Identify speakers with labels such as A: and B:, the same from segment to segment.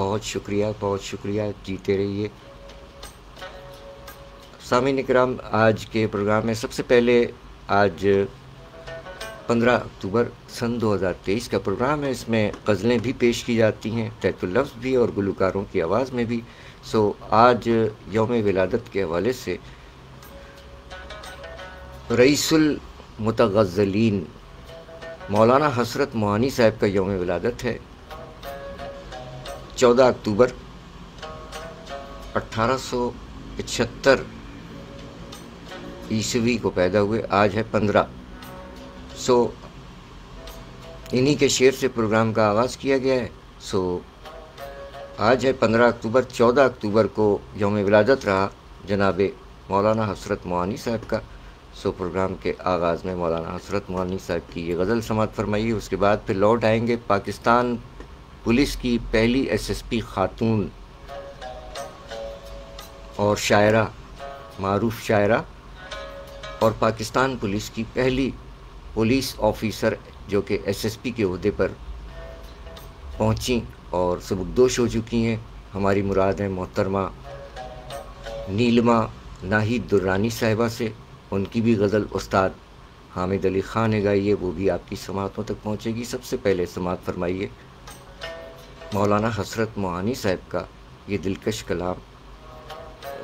A: بہت شکریہ، جیتے رہیے۔ سامعین اکرام، آج کے پروگرام میں سب سے پہلے آج 15 اکتوبر سن 2023 کا پروگرام ہے۔ اس میں غزلیں بھی پیش کی جاتی ہیں، تحت اللفظ بھی اور گلوکاروں کی آواز میں بھی۔ آج یوم ولادت کے حوالے سے رئیس المتغزلین مولانا حسرت موہانی صاحب کا یوم ولادت ہے۔ 14 اکتوبر 1875 عیسوی کو پیدا ہوئے، آج ہے 15۔ انہی کے شعر سے پروگرام کا آغاز کیا گیا ہے۔ آج ہے 15 اکتوبر، 14 اکتوبر کو یوم ولادت رہا جناب مولانا حسرت موہانی صاحب کا۔ پروگرام کے آغاز میں مولانا حسرت موہانی صاحب کی یہ غزل سماعت فرمائیے، اس کے بعد پھر لوٹ آئیں گے پاکستان پولیس کی پہلی SSP خاتون اور شاعرہ، معروف شاعرہ، اور پاکستان پولیس کی پہلی پولیس آفیسر جو کہ SSP کے عہدے پر پہنچیں اور سبکدوش ہو چکی ہیں۔ ہماری مراد ہے محترمہ نیلما ناہید درانی صاحبہ سے۔ ان کی بھی غزل استاد حامد علی خان نے گائی ہے، وہ بھی آپ کی سماعتوں تک پہنچے گی۔ سب سے پہلے سماعت فرمائیے مولانا حسرت موہانی صاحب کا یہ دلکش کلام،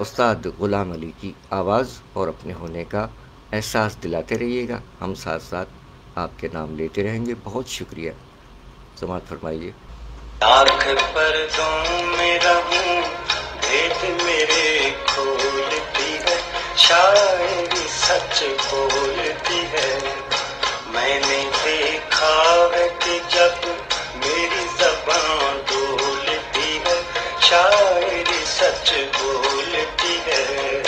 A: استاد غلام علی کی آواز، اور اپنے ہونے کا احساس دلاتے رہیے گا، ہم ساتھ ساتھ آپ کے نام لیتے رہیں گے۔ بہت شکریہ، سماعت فرمائیے۔
B: لاکھ پردوں میں رہوں بھید میرے کھولتی ہے، شاعری سچ بولتی ہے۔ میں نے دیکھا ہے کہ جب میری زبان بولتی ہے، شاعری سچ بولتی ہے۔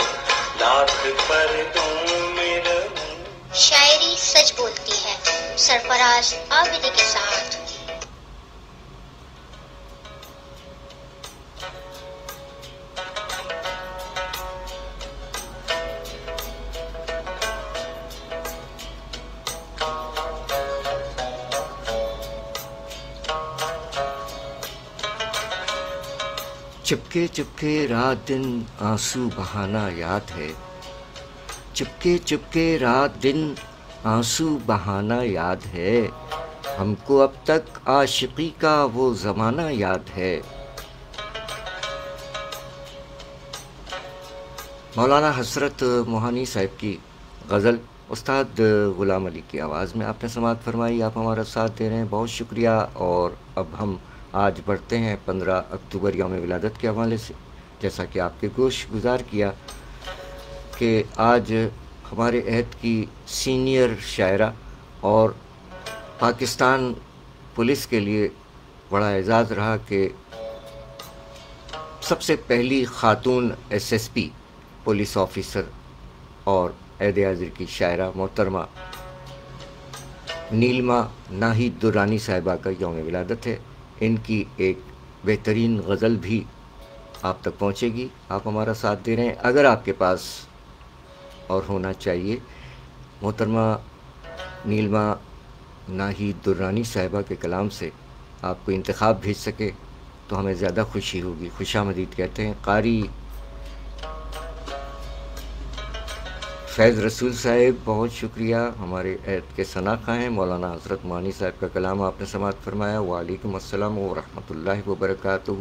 B: لاکھ پردوں میں رہوں،
C: شاعری سچ بولتی ہے، سرفراز عابدی کے ساتھ۔
A: چپکے چپکے رات دن آنسو بہانا یاد ہے، چپکے چپکے رات دن آنسو بہانا یاد ہے، ہم کو اب تک عاشقی کا وہ زمانہ یاد ہے۔ مولانا حسرت موہانی صاحب کی غزل استاد غلام علی کی آواز میں آپ نے سماعت فرمائی، آپ ہمارا ساتھ دے رہے ہیں، بہت شکریہ۔ اور اب ہم آج بڑھتے ہیں 15 اکتوبر یوم ولادت کے حوالے سے۔ جیسا کہ آپ کے گوش گزار کیا کہ آج ہمارے عہد کی سینئر شاعرہ اور پاکستان پولیس کے لیے بڑا اعزاز رہا کہ سب سے پہلی خاتون SSP پولیس آفیسر اور عہد حاضر کی شاعرہ محترمہ نیلما ناہید درانی صاحبہ کا یوم ولادت ہے۔ ان کی ایک بہترین غزل بھی آپ تک پہنچے گی، آپ ہمارا ساتھ دے رہے ہیں۔ اگر آپ کے پاس اور ہونا چاہیے محترمہ نیلما ناہید درانی صاحبہ کے کلام سے آپ کو انتخاب بھیج سکے تو ہمیں زیادہ خوشی ہوگی۔ خوش آمدید کہتے ہیں قاری فیض رسول صاحب، بہت شکریہ، ہمارے عہد کے ثناء ہیں۔ مولانا حضرت موہانی صاحب کا کلام آپ نے سماعت فرمایا۔ وعلیکم السلام ورحمۃ اللہ وبرکاتہ۔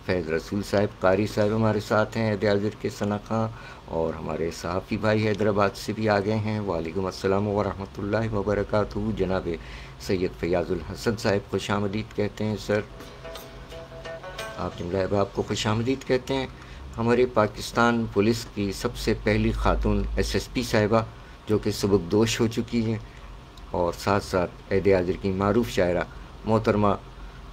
A: فیض رسول صاحب قاری صاحب ہمارے ساتھ ہیں، عہد حاضر کے ثناء، اور ہمارے صحافی بھائی حیدرآباد سے بھی آگے ہیں۔ وعلیکم السلام ورحمۃ اللہ وبرکاتہ۔ جناب سید فیاض الحسن صاحب خوش آمدید کہتے ہیں۔ سر آپ جملہ احباب کو خوش آمدید کہتے ہیں۔ ہمارے پاکستان پولیس کی سب سے پہلی خاتون SSP صاحبہ جو کہ سبکدوش ہو چکی ہیں، اور ساتھ ساتھ عہد حاضر کی معروف شاعرہ محترمہ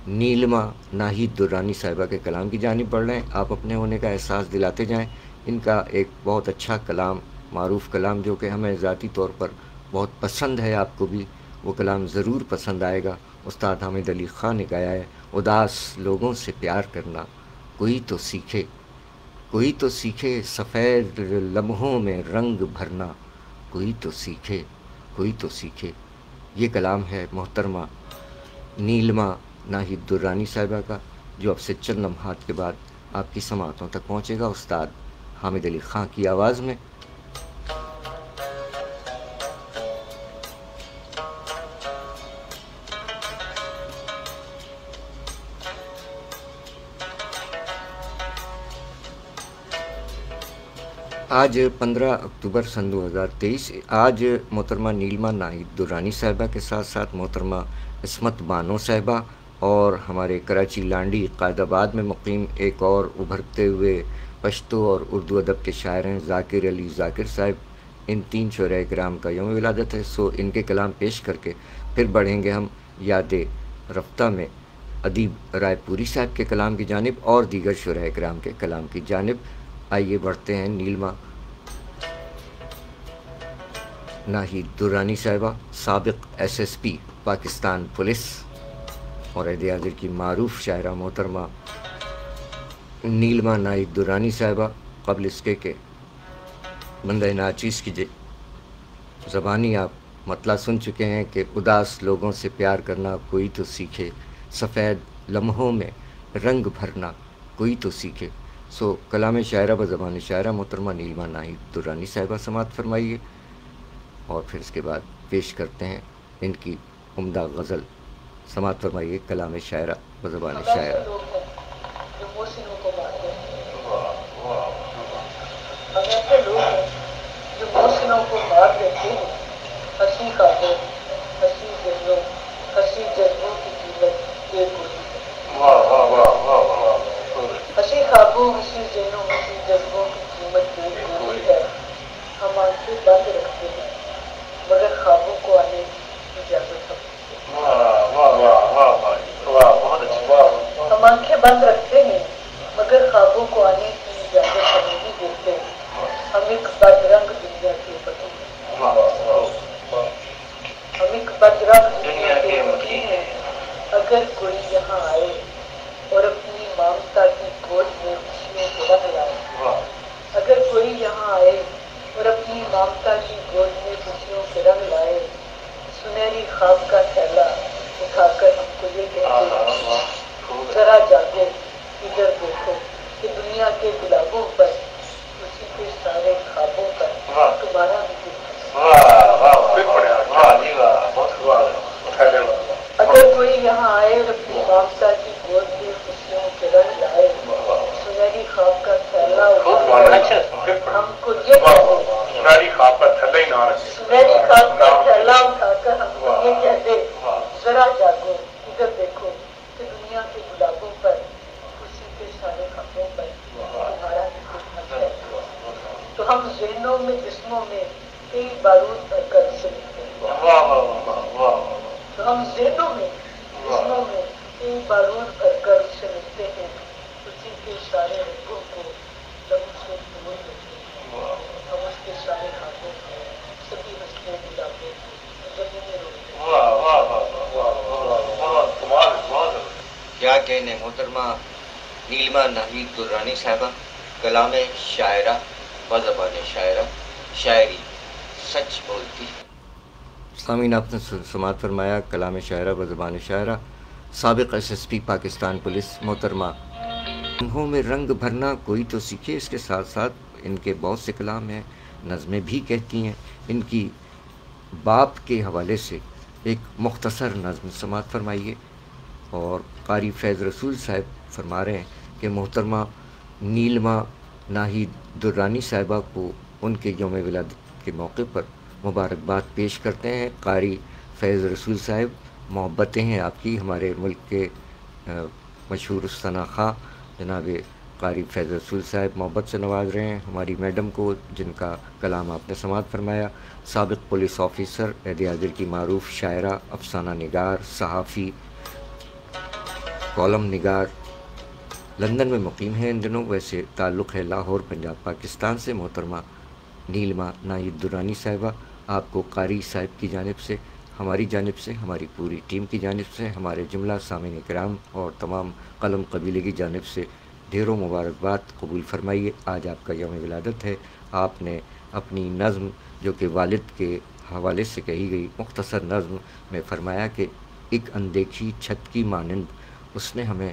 A: نیلما ناہید درانی صاحبہ کے کلام کی جانب بڑھ رہے ہیں۔ آپ اپنے ہونے کا احساس دلاتے جائیں۔ ان کا ایک بہت اچھا کلام، معروف کلام جو کہ ہمیں ذاتی طور پر بہت پسند ہے، آپ کو بھی وہ کلام ضرور پسند آئے گا۔ استاد حامد علی خان نے گایا ہے، اداس لوگوں سے پیار کرنا کوئی تو سیکھے، کوئی تو سیکھے سفید لمحوں میں رنگ بھرنا، کوئی تو سیکھے، کوئی تو سیکھے۔ یہ کلام ہے محترمہ نیلما ناہید درانی صاحبہ کا۔ جو اب سے چند لمحات کے بعد آپ کی سماعتوں تک پہنچے گا استاد حامد علی خان کی آواز میں۔ آج 15 اکتوبر سن 2023، آج محترمہ نیلما ناہید درانی صاحبہ کے ساتھ ساتھ محترمہ عصمت بانو صاحبہ اور ہمارے کراچی لانڈی قائد آباد میں مقیم ایک اور ابھرتے ہوئے پشتو اور اردو ادب کے شاعر ہیں ذاکر علی ذاکر صاحب، ان 3 شہدائے کرام کا یوم ولادت ہے۔ سو ان کے کلام پیش کر کے پھر بڑھیں گے ہم یاد رفتہ میں ادیب رائے پوری صاحب کے کلام کی جانب اور دیگر شہدائے کرام کے کلام کی جانب۔ آئیے بڑھتے ہیں نیلما ناہید درانی صاحبہ، سابق SSP پاکستان پولیس اور عہد حاضر کی معروف شاعرہ محترمہ نیلما ناہید درانی صاحبہ، قبل اس کے کہ بندہ ناچیز کی زبانی آپ مطلع سن چکے ہیں کہ اداس لوگوں سے پیار کرنا کوئی تو سیکھے، سفید لمحوں میں رنگ بھرنا کوئی تو سیکھے۔ سو کلام شاعرہ و زبان شاعرہ محترمہ نیلما ناہید درانی صاحبہ سماعت فرمائیے، اور پھر اس کے بعد پیش کرتے ہیں ان کی عمدہ غزل۔ سماعت فرمائیے کلام شاعرہ و زبان شاعرہ۔
D: جو محسنوں کو مارتے ہیں، ہم ایسے لوگ ہیں جو محسنوں کو مار دیتے ہیں، ہنسی خوابوں، ہنسی ذہنوں، ہنسی جذبوں کی قیمت ایک ہوتی ہے۔ ہنسی خوابوں، ہنسی ذہنوں، ہنسی جذبوں کی قیمت ایک ہوتی ہے۔ ہم آنکھیں بند رکھتے ہیں مگر خوابوں کو آنے کی اجازت ہم آنکھیں بند رکھتے ہیں مگر خوابوں کو آنے کی اجازت ہم نہیں دیتے۔ ہم ایک بد رنگ دنیا کے پتی ہیں، ہم ایک بد رنگ دنیا کے پتی ہیں۔ اگر کوئی یہاں آئے اور اپنی مامتا کی گود میں خوشیوں کو رکھ لائے، اگر کوئی یہاں آئے اور اپنی مامتا کی گود میں خوشیوں کے رنگ لائے، سنہری خواب کا تھیلا اٹھا کر ہم کو یہ کہتے ہیں، ذرا جاگو ادھر دیکھو کہ دنیا کے گلابوں پر اسی کے سارے خوابوں پر تمہارا بھی دل۔ اگر کوئی یہاں آئے اور اپنی مامتا کی گود میں خوشیوں کے رنگ لائے، سنہری خواب کا تھیلا اٹھا کر ہم کو یہ کہتے ہیں، سنہری خواب کا تھیلا اٹھا کر ہم کو یہ کہتے، ذرا جاگو ادھر دیکھو کہ دنیا کے گلابوں پر خوشی کے سارے خوابوں پر تمہارا بھی خدمت ہے۔ تو ہم ذہنوں میں جسموں میں کئی بارود بھر کر اسے لکھتے ہیں، تو ہم ذہنوں میں جسموں میں کئی بارود بھر کر اسے لکھتے ہیں، اسی کے سارے رنگوں کو لبوں سے دور لیتے ہیں، ہم اس کے سارے خوابوں کو سبھی ہنستے گلابوں کو زمین میں روکتے ہیں۔
A: کیا کہنے محترمہ نیلما ناہید درانی صاحبہ، کلام شاعرہ و زبان شاعرہ، شاعری سچ بولتی ہے۔ سامعین، آپ نے سماعت فرمایا کلام شاعرہ و زبان شاعرہ، سابق SSP پاکستان پولیس محترمہ انہوں میں رنگ بھرنا کوئی تو سیکھے۔ اس کے ساتھ ساتھ ان کے بہت سے کلام ہیں، نظمیں بھی کہتی ہیں۔ ان کی باپ کے حوالے سے ایک مختصر نظم سماعت فرمائیے، اور قاری فیض رسول صاحب فرما رہے ہیں کہ محترمہ نیلما ناہید درانی صاحبہ کو ان کے یوم ولادت کے موقع پر مبارکباد پیش کرتے ہیں۔ قاری فیض رسول صاحب، محبتیں ہیں آپ کی، ہمارے ملک کے مشہور استانا خواں جناب قاری فیض رسول صاحب محبت سے نواز رہے ہیں۔ ہماری میڈم کو، جن کا کلام آپ نے سماعت فرمایا، سابق پولیس آفیسر، عہد حاضر کی معروف شاعرہ، افسانہ نگار، صحافی، کالم نگار، لندن میں مقیم ہیں ان دنوں، ویسے تعلق ہے لاہور پنجاب پاکستان سے۔ محترمہ نیلما ناہید درانی صاحبہ، آپ کو قاری صاحب کی جانب سے، ہماری جانب سے، ہماری پوری ٹیم کی جانب سے، ہمارے جملہ سامعین کرام اور تمام قلم قبیلے کی جانب سے ڈھیروں مبارکباد قبول فرمائیے۔ آج آپ کا یوم ولادت ہے۔ آپ نے اپنی نظم جو کہ والد کے حوالے سے کہی گئی مختصر نظم میں فرمایا کہ ایک اندیکھی چھت کی مانند اس نے ہمیں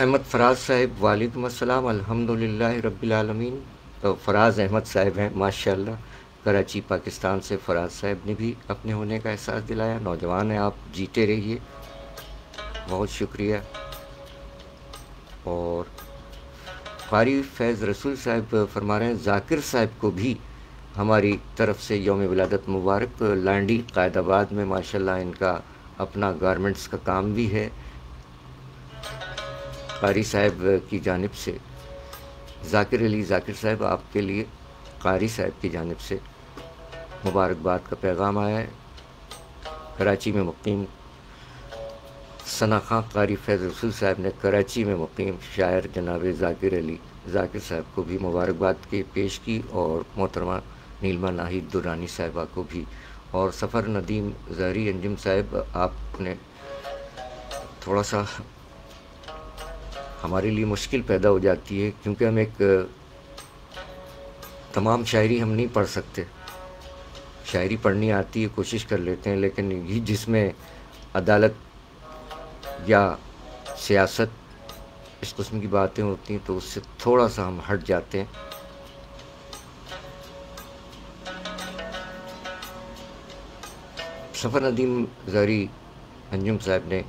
A: احمد فراز صاحب وعلیکم السلام، الحمدللہ رب العالمین۔ تو فراز احمد صاحب ہیں ماشاءاللہ، کراچی پاکستان سے فراز صاحب نے بھی اپنے ہونے کا احساس دلایا۔ نوجوان ہیں آپ، جیتے رہیے، بہت شکریہ۔ اور قاری فیض رسول صاحب فرما رہے ہیں ذاکر صاحب کو بھی ہماری طرف سے یوم ولادت مبارک۔ لانڈی قائد آباد میں ماشاءاللہ ان کا اپنا گارمنٹس کا کام بھی ہے۔ قاری صاحب کی جانب سے ذاکر علی ذاکر صاحب، آپ کے لیے قاری صاحب کی جانب سے مبارکباد کا پیغام آیا ہے۔ کراچی میں مقیم ثنا خاں قاری فیض رسول صاحب نے کراچی میں مقیم شاعر جناب ذاکر علی ذاکر صاحب کو بھی مبارکباد کی پیش کی، اور محترمہ نیلما ناہید درانی صاحبہ کو بھی۔ اور سفر ندیم زہری انجم صاحب، آپ نے تھوڑا سا ہمارے لیے مشکل پیدا ہو جاتی ہے، کیونکہ ہم ایک تمام شاعری ہم نہیں پڑھ سکتے۔ شاعری پڑھنی آتی ہے، کوشش کر لیتے ہیں، لیکن یہ جس میں عدالت یا سیاست اس قسم کی باتیں ہوتی ہیں تو اس سے تھوڑا سا ہم ہٹ جاتے ہیں۔ سفر ندیم زہری انجم صاحب نے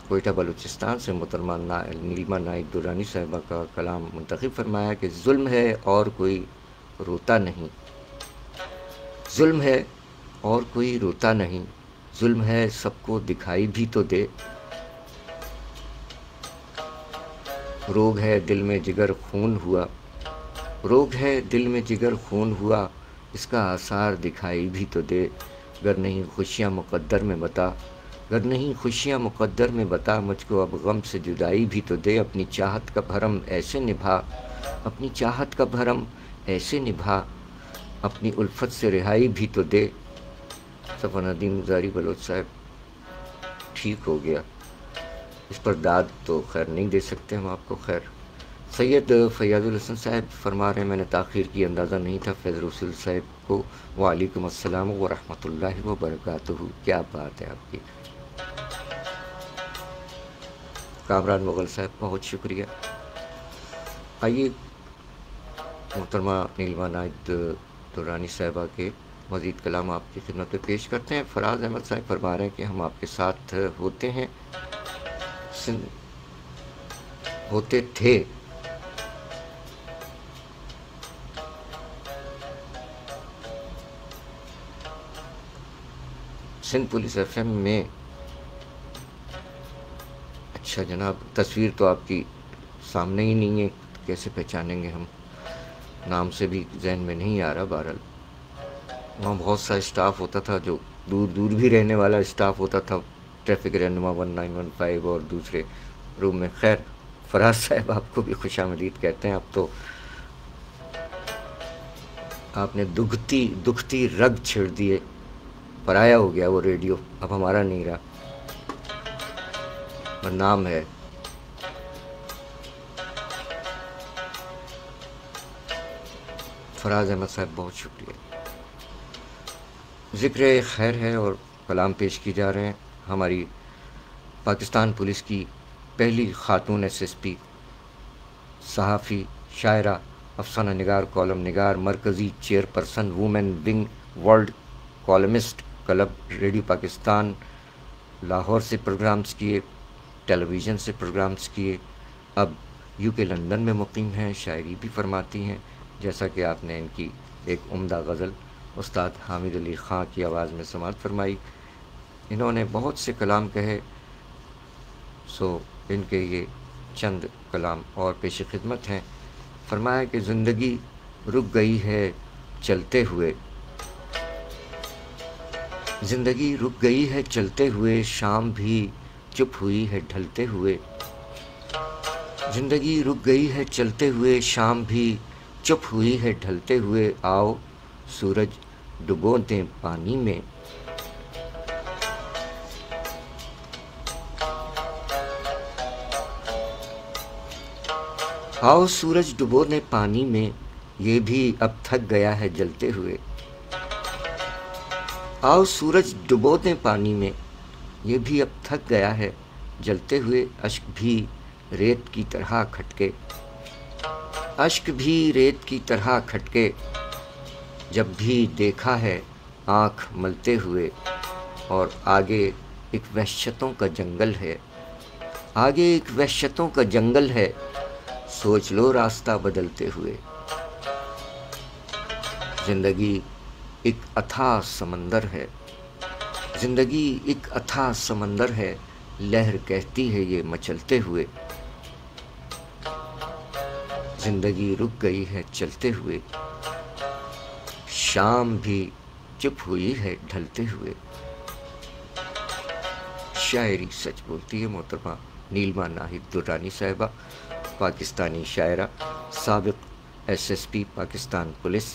A: کوئٹہ بلوچستان سے محترمہ نیلما ناہید درانی صاحبہ کا کلام منتخب فرمایا کہ ظلم ہے اور کوئی روتا نہیں، ظلم ہے اور کوئی روتا نہیں، ظلم ہے سب کو دکھائی بھی تو دے، روگ ہے دل میں جگر خون ہوا، روگ ہے دل میں جگر خون ہوا، اس کا آثار دکھائی بھی تو دے، گر نہیں خوشیاں مقدر میں بتا، گر نہیں خوشیاں مقدر میں بتا، مجھ کو اب غم سے جدائی بھی تو دے، اپنی چاہت کا بھرم ایسے نبھا، اپنی چاہت کا بھرم ایسے نبھا، اپنی الفت سے رہائی بھی تو دے۔ سفر ندیم زہری بلوچ صاحب ٹھیک ہو گیا، اس پر داد تو خیر نہیں دے سکتے ہم آپ کو۔ خیر، سید فیاض الحسن صاحب فرما رہے ہیں میں نے تاخیر کی اندازہ نہیں تھا فیض رسول صاحب کو۔ وعلیکم السلام ورحمۃ اللہ وبرکاتہ، کیا بات ہے آپ کی۔ کامران مغل صاحب بہت شکریہ۔ آئیے محترمہ نیلما ناہید درانی صاحبہ کے مزید کلام آپ کی خدمت میں پیش کرتے ہیں۔ فراز احمد صاحب فرما رہے ہیں کہ ہم آپ کے ساتھ ہوتے ہیں، ہوتے تھے، سندھ پولیس ایف ایم میں۔ اچھا جناب، تصویر تو آپ کی سامنے ہی نہیں ہے، کیسے پہچانیں گے ہم، نام سے بھی ذہن میں نہیں آ رہا۔ بہرحال وہاں بہت سا اسٹاف ہوتا تھا، جو دور دور بھی رہنے والا اسٹاف ہوتا تھا، ٹریفک رہنما 1915 اور دوسرے روم میں۔ خیر، فراز صاحب آپ کو بھی خوش آمدید کہتے ہیں۔ اب تو آپ نے دکھتی رگ چھیڑ دیے، پرایا ہو گیا وہ ریڈیو، اب ہمارا نہیں رہا، نام ہے۔ فراز احمد صاحب بہت شکریہ۔ ذکر خیر ہے اور کلام پیش کی جا رہے ہیں ہماری پاکستان پولیس کی پہلی خاتون ایس ایس پی، صحافی، شاعرہ، افسانہ نگار، کالم نگار، مرکزی chairperson women wing world columnist club, radio Pakistan Lahore سے پروگرامز کیے، ٹیلی ویژن سے پروگرامز کیے، اب یو کے لندن میں مقیم ہیں، شاعری بھی فرماتی ہیں، جیسا کہ آپ نے ان کی ایک عمدہ غزل استاد حامد علی خاں کی آواز میں سماعت فرمائی۔ انہوں نے بہت سے کلام کہے، سو ان کے یہ چند کلام اور پیش خدمت ہیں۔ فرمایا کہ زندگی رک گئی ہے چلتے ہوئے، زندگی رک گئی ہے چلتے ہوئے، شام بھی چپ ہوئی ہے ڈھلتے ہوئے، زندگی رک گئی ہے چلتے ہوئے، شام بھی چپ ہوئی ہے ڈھلتے ہوئے، آؤ سورج ڈبو دیں پانی میں، آؤ سورج ڈبو دیں پانی میں، یہ بھی اب تھک گیا ہے جلتے ہوئے، آؤ سورج ڈبو دیں پانی میں، یہ بھی اب تھک گیا ہے جلتے ہوئے، اشک بھی ریت کی طرح کھٹکے، اشک بھی ریت کی طرح کھٹکے، جب بھی دیکھا ہے آنکھ ملتے ہوئے، اور آگے ایک وحشتوں کا جنگل ہے، آگے ایک وحشتوں کا جنگل ہے، سوچ لو راستہ بدلتے ہوئے۔ زندگی ایک اتھاہ سمندر ہے، زندگی ایک اتھاہ سمندر ہے، لہر کہتی ہے یہ مچلتے ہوئے، زندگی رک گئی ہے چلتے ہوئے، شام بھی چپ ہوئی ہے ڈھلتے ہوئے۔ شاعری سچ بولتی ہے محترمہ نیلما ناہید درانی صاحبہ، پاکستانی شاعرہ، سابق SSP پاکستان پولیس،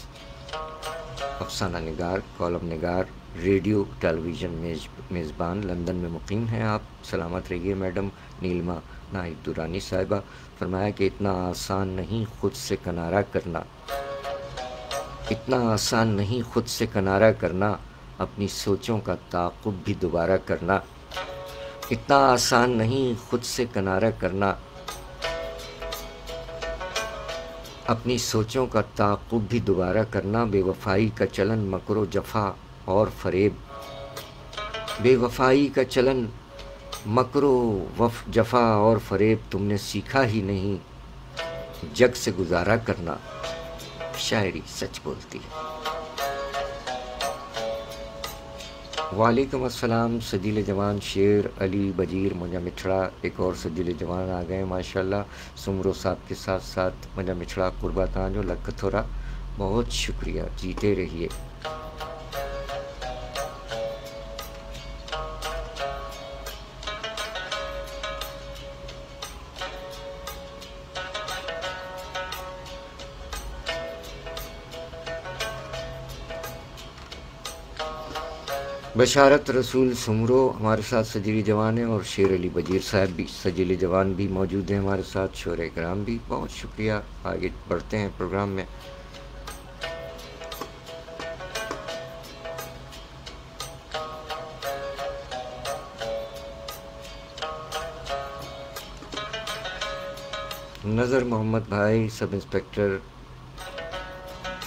A: افسانہ نگار، کالم نگار، ریڈیو ٹیلی ویژن میزبان، لندن میں مقیم ہیں آپ۔ سلامت رہیے میڈم نیلما ناہید درانی صاحبہ۔ فرمایا کہ اتنا آسان نہیں خود سے کنارہ کرنا، اتنا آسان نہیں خود سے کنارہ کرنا، اپنی سوچوں کا تعاقب بھی دوبارہ کرنا، اتنا آسان نہیں خود سے کنارہ کرنا، اپنی سوچوں کا تعاقب بھی دوبارہ کرنا، بے وفائی کا چلن مکر و جفا اور فریب، بے وفائی کا چلن مکر و جفا اور فریب، تم نے سیکھا ہی نہیں جگ سے گزارا کرنا۔ شاعری سچ بولتی ہے۔ وعلیکم السلام سجیل جوان شیر علی بجیر مجا مچھڑا، ایک اور سجیل جوان آ گئے ماشاءاللہ، سمرو صاحب کے ساتھ ساتھ مجا مچھڑا قرباتان جو لکھ تھوڑا، بہت شکریہ، جیتے رہیے۔ بشارت رسول سمرو ہمارے ساتھ سجیلی جوان ہیں، اور شیر علی بجیر صاحب بھی سجیلی جوان بھی موجود ہیں ہمارے ساتھ، شعراء کرام بھی، بہت شکریہ۔ آگے بڑھتے ہیں پروگرام میں۔ نظر محمد بھائی، سب انسپیکٹر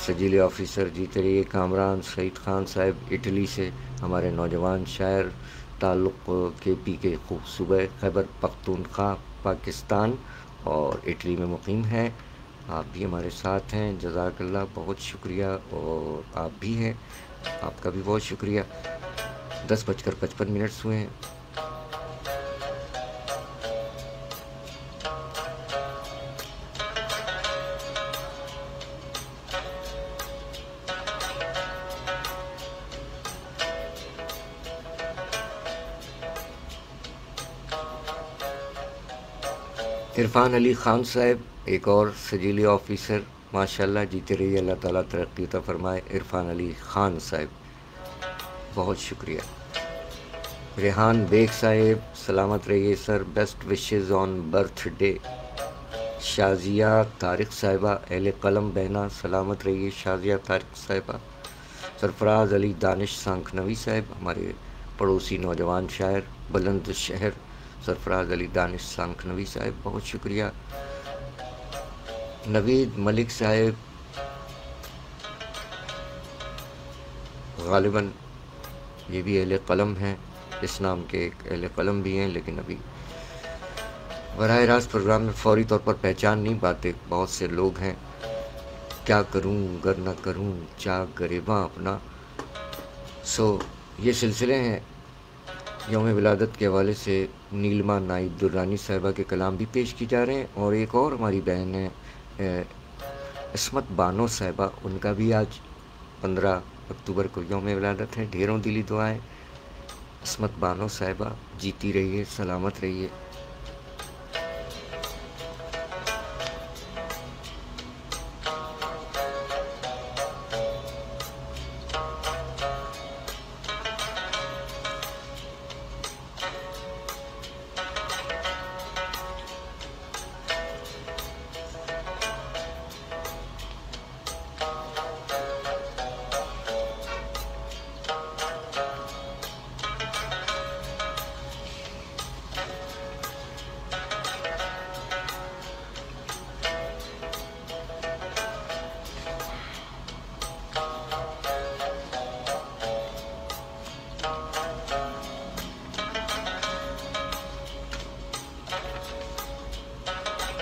A: سجیلی آفیسر، جیتے رہیے۔ کامران سعید خان صاحب اٹلی سے، ہمارے نوجوان شاعر، تعلق KP کے خوب صوبہ خیبر پختونخوا پاکستان اور اٹلی میں مقیم ہیں، آپ بھی ہمارے ساتھ ہیں، جزاک اللہ، بہت شکریہ، اور آپ بھی ہیں، آپ کا بھی بہت شکریہ۔ 10:55 ہوئے ہیں۔ عرفان علی خان صاحب، ایک اور سجیلی آفیسر، ماشاءاللہ، جیتے رہیے، اللہ تعالیٰ ترقی عطا فرمائے۔ عرفان علی خان صاحب، بہت شکریہ۔ ریحان بیگ صاحب، سلامت رہیے sir, best wishes on birthday. Shazia Tariq صاحبہ، اہل قلم بہنا، سلامت رہیے شازیہ طارق صاحبہ۔ سرفراز علی دانش سانکھنوی صاحب، ہمارے پڑوسی نوجوان شاعر، بلند شہر، سرفراز علی دانش سانکھنوی صاحب، بہت شکریہ۔ نوید ملک صاحب، غالباً یہ بھی اہل قلم ہیں، اس نام کے ایک اہل قلم بھی ہیں، لیکن ابھی براہ راست پروگرام میں فوری طور پر پہچان نہیں پاتے، بہت سے لوگ ہیں۔ کیا کروں گر نہ کروں چاک گریباں اپنا، یہ سلسلے ہیں۔ یوم ولادت کے حوالے سے نیلما ناہید درانی صاحبہ کے کلام بھی پیش کی جا رہے ہیں، اور ایک اور ہماری بہن ہے عصمت بانو صاحبہ، ان کا بھی آج 15 اکتوبر کو یوم ولادت ہے، ڈھیروں دلی دعائیں۔ عصمت بانو صاحبہ، جیتی رہیے، سلامت رہیے۔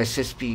A: SSP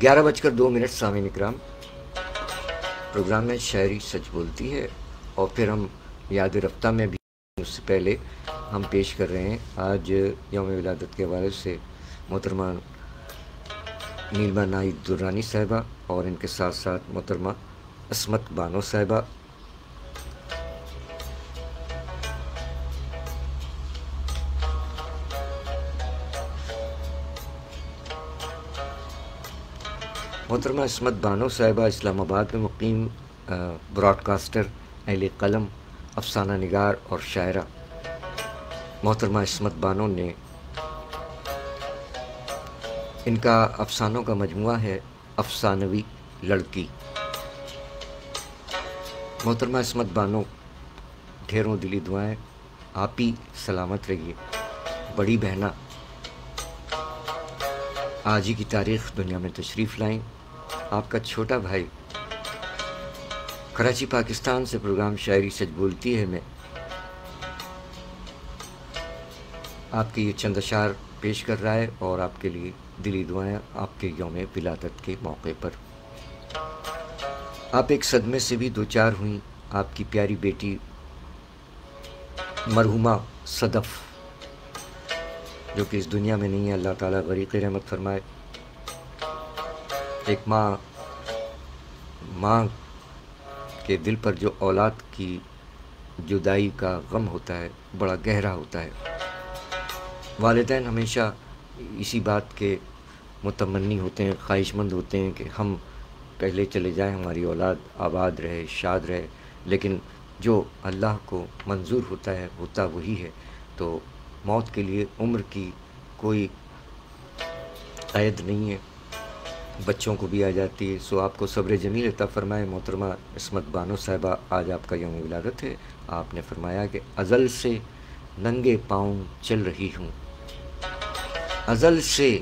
A: 11:02 سامعین اکرام، پروگرام میں شاعری سچ بولتی ہے، اور پھر ہم یاد رفتہ میں بھی اس سے پہلے ہم پیش کر رہے ہیں آج یوم ولادت کے حوالے سے محترمہ نیلما نائک درانی صاحبہ اور ان کے ساتھ ساتھ محترمہ عصمت بانو صاحبہ. محترمہ عصمت بانو صاحبہ اسلام آباد میں مقیم براڈ کاسٹر، اہل قلم، افسانہ نگار اور شاعرہ. محترمہ عصمت بانو نے ان کا افسانوں کا مجموعہ ہے افسانوی لڑکی. محترمہ عصمت بانو، ڈھیروں دلی دعائیں، آپ ہی سلامت رہیے. بڑی بہنا آج ہی کی تاریخ دنیا میں تشریف لائیں. آپ کا چھوٹا بھائی کراچی پاکستان سے پروگرام شاعری سچ بولتی ہے میں آپ کے یہ چند اشعار پیش کر رہا ہے، اور آپ کے لیے دلی دعائیں آپ کے یوم ولادت کے موقع پر. آپ ایک صدمے سے بھی دوچار ہوئیں. آپ کی پیاری بیٹی مرحومہ صدف، جو کہ اس دنیا میں نہیں ہے، اللہ تعالیٰ غریق رحمت فرمائے. ایک ماں کے دل پر جو اولاد کی جدائی کا غم ہوتا ہے بڑا گہرا ہوتا ہے. والدین ہمیشہ اسی بات کے متمنی ہوتے ہیں، خواہش مند ہوتے ہیں کہ ہم پہلے چلے جائیں، ہماری اولاد آباد رہے، شاد رہے. لیکن جو اللہ کو منظور ہوتا ہے ہوتا وہی ہے. تو موت کے لیے عمر کی کوئی قید نہیں ہے، بچوں کو بھی آ جاتی ہے. سو آپ کو صبر جمیل عطا فرمائے. محترمہ عصمت بانو صاحبہ، آج آپ کا یوم ولادت ہے. آپ نے فرمایا کہ ازل سے ننگے پاؤں چل رہی ہوں، ازل سے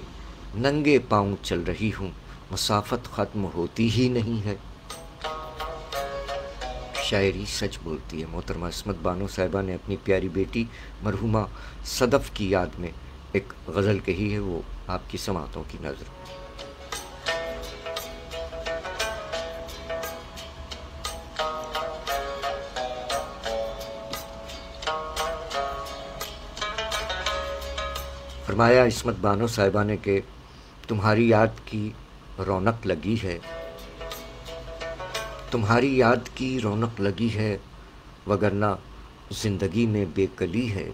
A: ننگے پاؤں چل رہی ہوں، مسافت ختم ہوتی ہی نہیں ہے. شاعری سچ بولتی ہے. محترمہ عصمت بانو صاحبہ نے اپنی پیاری بیٹی مرحومہ صدف کی یاد میں ایک غزل کہی ہے، وہ آپ کی سماعتوں کی نظر. فرمایا عصمت بانو صاحبہ نے کہ تمہاری یاد کی رونق لگی ہے، تمہاری یاد کی رونق لگی ہے، وگرنہ زندگی میں بے کلی ہے.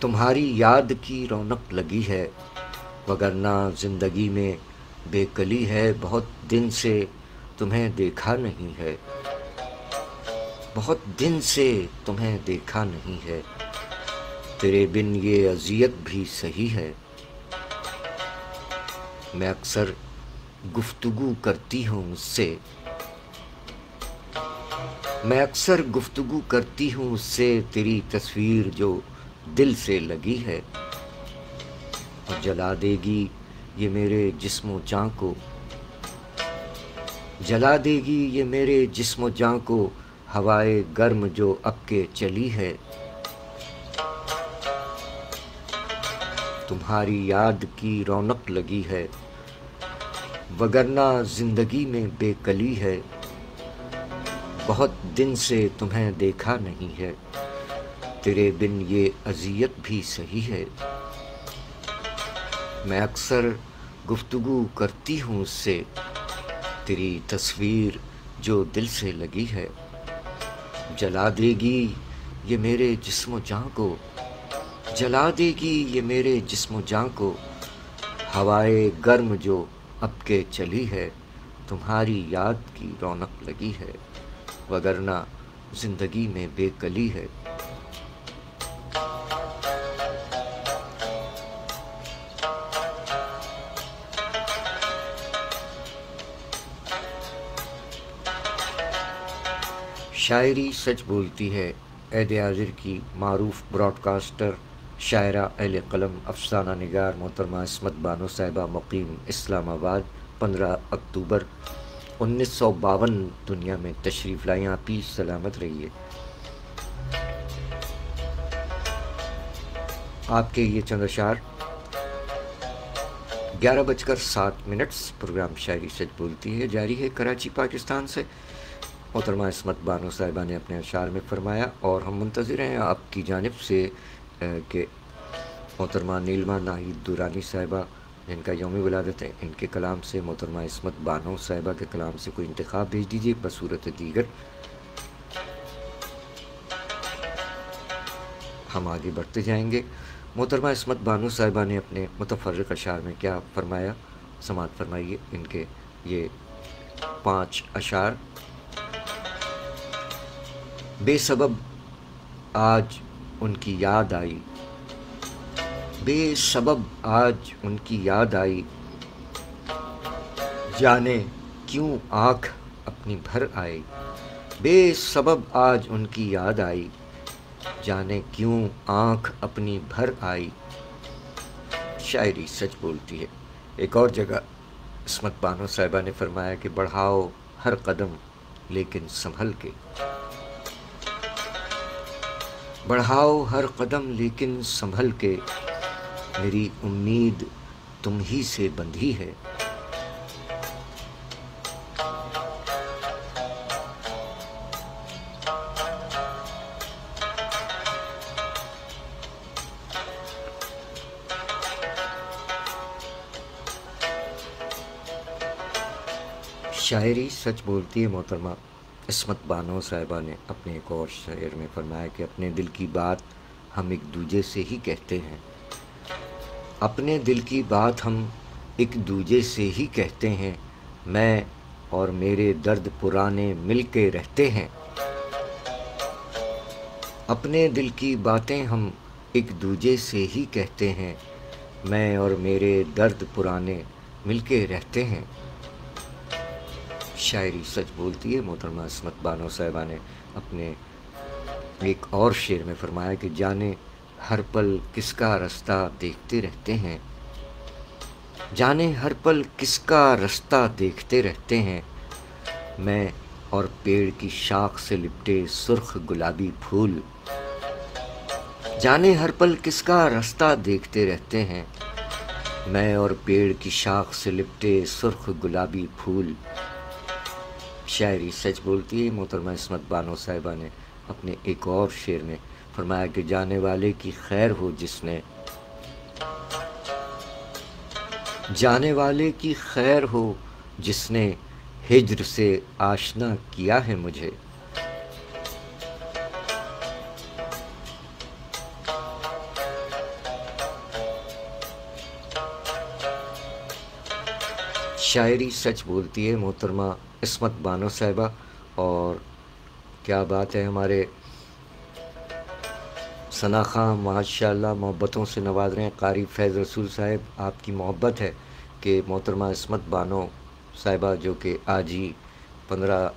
A: تمہاری یاد کی رونق لگی ہے، وگرنہ زندگی میں بے کلی ہے. بہت دن سے تمہیں دیکھا نہیں ہے، بہت دن سے تمہیں دیکھا نہیں ہے، تیرے بن یہ اذیت بھی صحیح ہے. میں اکثر گفتگو کرتی ہوں اس سے، میں اکثر گفتگو کرتی ہوں اس سے، تیری تصویر جو دل سے لگی ہے، اور جلا دے گی یہ میرے جسم و جاں کو، جلا دے گی یہ میرے جسم و جاں کو، ہوائے گرم جو اب کے چلی ہے. تمہاری یاد کی رونق لگی ہے، وگرنہ زندگی میں بے کلی ہے. بہت دن سے تمہیں دیکھا نہیں ہے، تیرے بن یہ اذیت بھی صحیح ہے. میں اکثر گفتگو کرتی ہوں اس سے، تیری تصویر جو دل سے لگی ہے، جلا دے گی یہ میرے جسم و جاں کو، جلا دے گی یہ میرے جسم و جاں کو، ہوائے گرم جو اب کے چلی ہے. تمہاری یاد کی رونق لگی ہے، وگرنہ زندگی میں بے کلی ہے. شاعری سچ بولتی ہے عہد حاضر کی معروف براڈ کاسٹر، شاعرہ، اہل قلم، افسانہ نگار محترمہ عصمت بانو صاحبہ مقیم اسلام آباد 15 اکتوبر 1952 دنیا میں تشریف لائیں. آپ ہی سلامت رہیے. آپ کے یہ چند اشعار 11:07 پروگرام شاعری سچ بولتی ہے جاری ہے کراچی پاکستان سے۔ محترمہ عصمت بانو صاحبہ نے اپنے اشعار میں فرمایا، اور ہم منتظر ہیں آپ کی جانب سے کہ محترمہ نیلما ناہید دورانی صاحبہ جن کا یوم ولادت ہے، ان کے کلام سے محترمہ عصمت بانو صاحبہ کے کلام سے کوئی انتخاب بھیج دیجیے بصورت دیگر۔ ہم آگے بڑھتے جائیں گے۔ محترمہ عصمت بانو صاحبہ نے اپنے متفرق اشعار میں کیا فرمایا، سماعت فرمائیے ان کے یہ 5 اشعار۔ بے سبب آج ان کی یاد آئی، بے سبب آج ان کی یاد آئی، جانے کیوں آنکھ اپنی بھر آئی، بے سبب آج ان کی یاد آئی، جانے کیوں آنکھ اپنی بھر آئی۔ شاعری سچ بولتی ہے۔ ایک اور جگہ عصمت بانو صاحبہ نے فرمایا کہ بڑھاؤ ہر قدم لیکن سنبھل کے، بڑھاؤ ہر قدم لیکن سنبھل کے، میری امید تم ہی سے بندھی ہے۔ شاعری سچ بولتی ہے۔ محترمہ عصمت بانو صاحبہ نے اپنے ایک اور شعر میں فرمایا کہ اپنے دل کی بات ہم ایک دوجے سے ہی کہتے ہیں، اپنے دل کی بات ہم ایک دوجے سے ہی کہتے ہیں، میں اور میرے درد پرانے مل کے رہتے ہیں، اپنے دل کی باتیں ہم ایک دوجے سے ہی کہتے ہیں، میں اور میرے درد پرانے مل کے رہتے ہیں۔ شاعری سچ بولتی ہے۔ محترمہ عصمت بانو صاحبہ نے اپنے ایک اور شعر میں فرمایا کہ جانے ہر پل کس کا رستہ دیکھتے رہتے ہیں، جانے ہر پل کس کا رستہ دیکھتے رہتے ہیں، میں اور پیڑ کی شاخ سے لپٹے سرخ گلابی پھول، جانے ہر پل کس کا رستہ دیکھتے رہتے ہیں، میں اور پیڑ کی شاخ سے لپٹے سرخ گلابی پھول۔ شاعری سچ بولتی ہے۔ محترمہ عصمت بانو صاحبہ نے اپنے ایک اور شعر میں فرمایا کہ جانے والے کی خیر ہو جس نے، جانے والے کی خیر ہو جس نے ہجر سے آشنا کیا ہے مجھے، شاعری سچ بولتی ہے محترمہ عصمت بانو صاحبہ۔ اور کیا بات ہے، ہمارے ثنا خاں ماشاء اللہ محبتوں سے نواز رہے ہیں۔ قاری فیض رسول صاحب، آپ کی محبت ہے کہ محترمہ عصمت بانو صاحبہ جو کہ آج ہی 15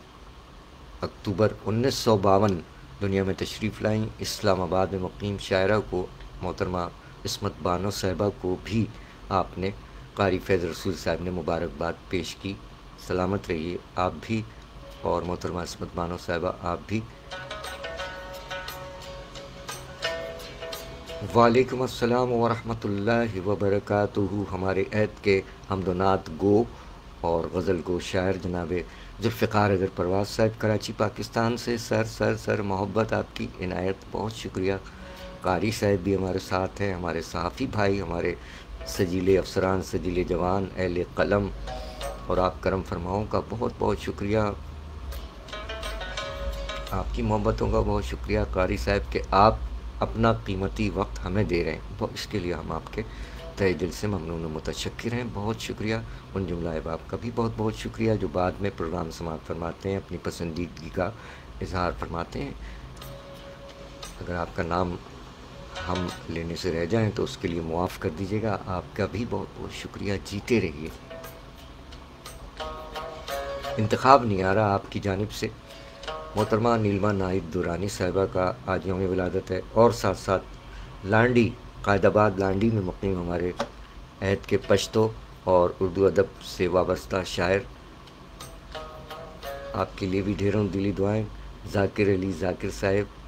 A: اکتوبر 1952 دنیا میں تشریف لائیں، اسلام آباد میں مقیم شاعرہ کو، محترمہ عصمت بانو صاحبہ کو بھی آپ نے، قاری فیض رسول صاحب نے مبارکباد پیش کی۔ سلامت رہیے آپ بھی، اور محترمہ عصمت بانو صاحبہ آپ بھی۔ وعلیکم السلام ورحمۃ اللہ وبرکاتہ۔ ہمارے عہد کے حمد و نعت گو اور غزل گو شاعر جناب ذوالفقار اگر پرواز صاحب کراچی پاکستان سے، سر محبت آپ کی، عنایت، بہت شکریہ۔ قاری صاحب بھی ہمارے ساتھ ہیں، ہمارے صحافی بھائی، ہمارے سجیلے افسران، سجیلے جوان، اہل قلم، اور آپ کرم فرماؤں کا بہت بہت شکریہ، آپ کی محبتوں کا بہت شکریہ قاری صاحب کہ آپ اپنا قیمتی وقت ہمیں دے رہے ہیں، اس کے لیے ہم آپ کے تہہ دل سے ممنون و متشکر ہیں، بہت شکریہ۔ ان جملہ احباب کا بھی بہت بہت شکریہ جو بعد میں پروگرام سماعت فرماتے ہیں، اپنی پسندیدگی کا اظہار فرماتے ہیں۔ اگر آپ کا نام ہم لینے سے رہ جائیں تو اس کے لیے معاف کر دیجیے گا، آپ کا بھی بہت بہت شکریہ، جیتے رہیے۔ انتخاب نہیں آ رہا آپ کی جانب سے۔ محترمہ نیلما ناہید دورانی صاحبہ کا آج یوم ولادت ہے، اور ساتھ ساتھ لانڈی، قائد آباد لانڈی میں مقیم ہمارے عہد کے پشتو اور اردو ادب سے وابستہ شاعر، آپ کے لیے بھی ڈھیروں دلی دعائیں۔ ذاکر علی ذاکر صاحب،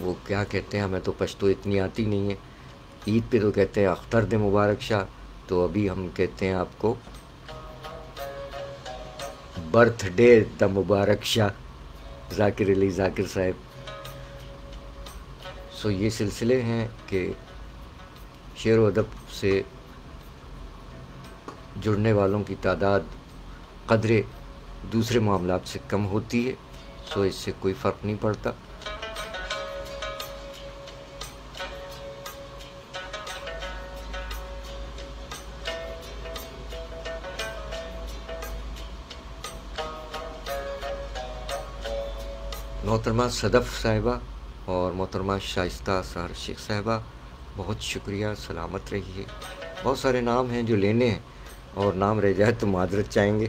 A: وہ کیا کہتے ہیں، ہمیں تو پشتو اتنی آتی نہیں ہے، عید پہ تو کہتے ہیں اختر دے مبارک شاہ، تو ابھی ہم کہتے ہیں آپ کو birth day the Mubarak Shah ذاکر علی ذاکر صاحب۔ سو یہ سلسلے ہیں کہ شعر و ادب سے جڑنے والوں کی تعداد قدرے دوسرے معاملات سے کم ہوتی ہے، سو اس سے کوئی فرق نہیں پڑتا۔ محترمہ صدف صاحبہ اور محترمہ شائستہ سہر شیخ صاحبہ، بہت شکریہ، سلامت رہیے۔ بہت سارے نام ہیں جو لینے ہیں، اور نام رہ جائے تو معذرت چاہیں گے۔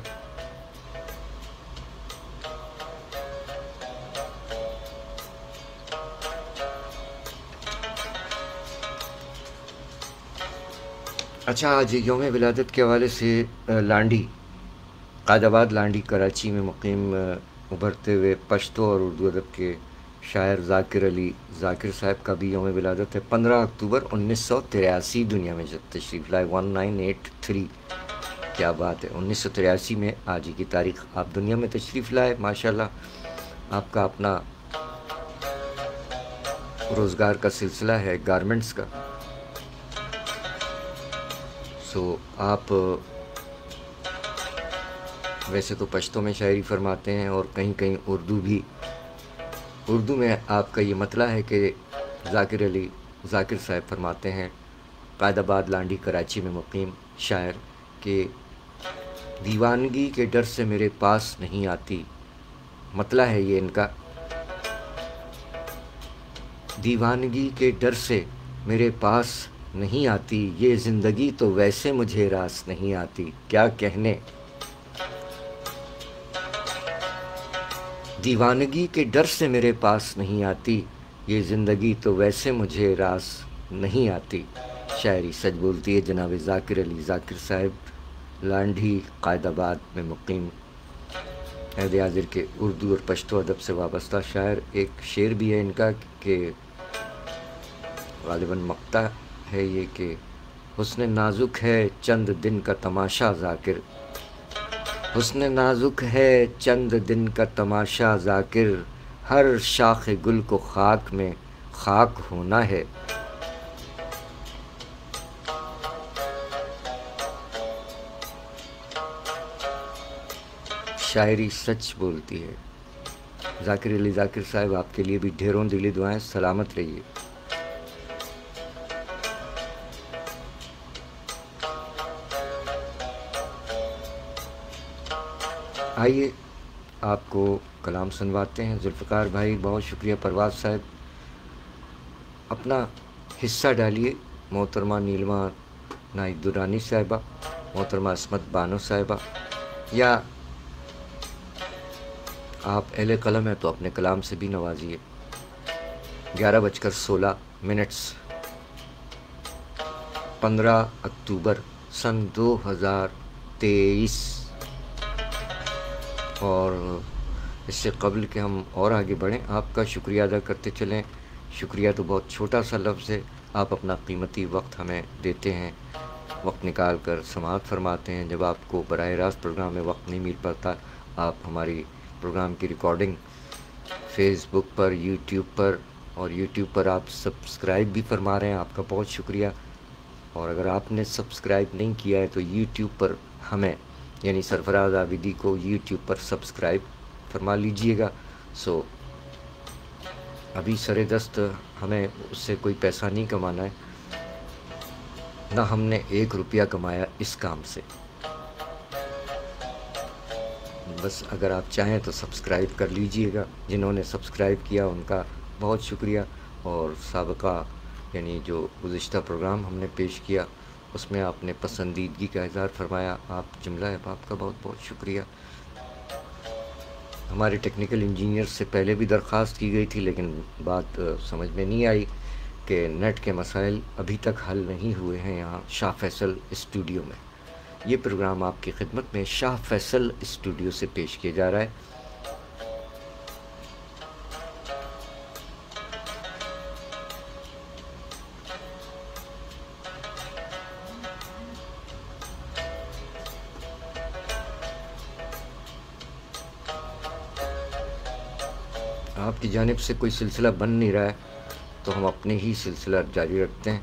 A: اچھا، آج یوم ولادت کے حوالے سے لانڈی قائد آباد لانڈی کراچی میں مقیم ابھرتے ہوئے پشتو اور اردو ادب کے شاعر ذاکر علی ذاکر صاحب کا بھی یوم ولادت ہے۔ 15 اکتوبر 1983 دنیا میں جب تشریف لائے، 1983، کیا بات ہے، 1983 میں آج ہی کی تاریخ آپ دنیا میں تشریف لائے۔ ماشاءاللہ آپ کا اپنا روزگار کا سلسلہ ہے گارمنٹس کا، سو آپ ویسے تو پشتو میں شاعری فرماتے ہیں اور کہیں کہیں اردو بھی۔ اردو میں آپ کا یہ مطلع ہے کہ ذاکر علی ذاکر صاحب فرماتے ہیں، قائد آباد لانڈی کراچی میں مقیم شاعر، کہ دیوانگی کے ڈر سے میرے پاس نہیں آتی، مطلع ہے یہ ان کا، دیوانگی کے ڈر سے میرے پاس نہیں آتی، یہ زندگی تو ویسے مجھے راس نہیں آتی، کیا کہنے، دیوانگی کے ڈر سے میرے پاس نہیں آتی، یہ زندگی تو ویسے مجھے راس نہیں آتی۔ شاعری سچ بولتی ہے جناب ذاکر علی ذاکر صاحب، لانڈھی قائد آباد میں مقیم، عہد حاضر کے اردو اور پشتو ادب سے وابستہ شاعر۔ ایک شعر بھی ہے ان کا کہ غالباً مقطع ہے یہ کہ حسن نازک ہے چند دن کا تماشا ذاکر، حسن نازک ہے چند دن کا تماشا ذاکر، ہر شاخ گل کو خاک میں خاک ہونا ہے۔ شاعری سچ بولتی ہے۔ ذاکر علی ذاکر صاحب، آپ کے لیے بھی ڈھیروں دلی دعائیں، سلامت رہیے۔ آئیے آپ کو کلام سنواتے ہیں۔ ذوالفقار بھائی بہت شکریہ، پرواز صاحب اپنا حصہ ڈالیے، محترمہ نیلما نائک درانی صاحبہ، محترمہ عصمت بانو صاحبہ، یا آپ اہل قلم ہیں تو اپنے کلام سے بھی نوازیے۔ 11:16 15 اکتوبر سن 2023، اور اس سے قبل کہ ہم اور آگے بڑھیں آپ کا شکریہ ادا کرتے چلیں۔ شکریہ تو بہت چھوٹا سا لفظ ہے، آپ اپنا قیمتی وقت ہمیں دیتے ہیں، وقت نکال کر سماعت فرماتے ہیں۔ جب آپ کو براہ راست پروگرام میں وقت نہیں مل پاتا، آپ ہماری پروگرام کی ریکارڈنگ فیس بک پر، یوٹیوب پر، اور یوٹیوب پر آپ سبسکرائب بھی فرما رہے ہیں، آپ کا بہت شکریہ۔ اور اگر آپ نے سبسکرائب نہیں کیا ہے تو یوٹیوب پر ہمیں یعنی سرفراز عابدی کو یوٹیوب پر سبسکرائب فرما لیجئے گا۔ سو ابھی سر دست ہمیں اس سے کوئی پیسہ نہیں کمانا ہے، نہ ہم نے 1 روپیہ کمایا اس کام سے، بس اگر آپ چاہیں تو سبسکرائب کر لیجئے گا۔ جنہوں نے سبسکرائب کیا ان کا بہت شکریہ، اور سابقہ یعنی جو گزشتہ پروگرام ہم نے پیش کیا اس میں آپ نے پسندیدگی کا اظہار فرمایا، آپ جملہ احباب کا بہت بہت شکریہ۔ ہمارے ٹیکنیکل انجینئر سے پہلے بھی درخواست کی گئی تھی، لیکن بات سمجھ میں نہیں آئی کہ نیٹ کے مسائل ابھی تک حل نہیں ہوئے ہیں یہاں شاہ فیصل اسٹوڈیو میں۔ یہ پروگرام آپ کی خدمت میں شاہ فیصل اسٹوڈیو سے پیش کیا جا رہا ہے۔ آپ کی جانب سے کوئی سلسلہ بن نہیں رہا ہے تو ہم اپنے ہی سلسلہ جاری رکھتے ہیں.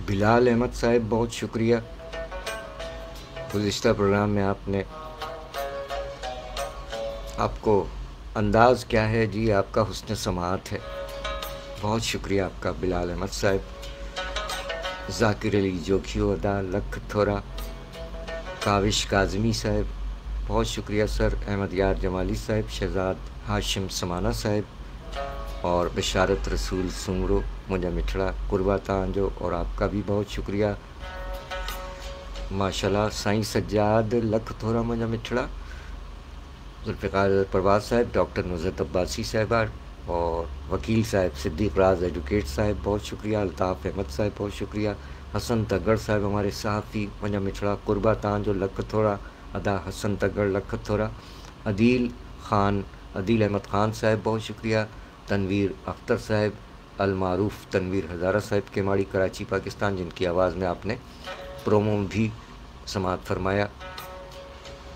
A: بلال احمد صاحب بہت شکریہ. گزشتہ پروگرام میں آپ کو انداز کیا ہے جی، آپ کا حسن سماعت ہے. بہت شکریہ آپ کا بلال احمد صاحب. ذاکر علی جوکھیو ادا لکھ تھورا. کاوش کاظمی صاحب بہت شکریہ سر. احمد یار جمالی صاحب. شہزاد ہاشم سمانہ صاحب اور بشارت رسول سمرو مجھا مٹھڑا قربہ تانجو، اور آپ کا بھی بہت شکریہ. ماشاءاللہ سائیں سجاد لکھ تھورا مجھا مٹھڑا. ذوالفقار پرواز صاحب. ڈاکٹر نصرت عباسی صاحبہ اور وکیل صاحب صدیق راز ایڈوکیٹ صاحب بہت شکریہ. الطاف احمد صاحب بہت شکریہ. حسن تگڑ صاحب ہمارے صحافی مجھا مٹھڑا قربہ تانجو لکھ تھورا ادا حسن تگڑ لکھ تھورا. عدیل احمد خان صاحب بہت شکریہ. تنویر اختر صاحب. المعروف تنویر ہزارہ صاحب کے ماڑی کراچی پاکستان، جن کی آواز میں آپ نے پرومو بھی سماعت فرمایا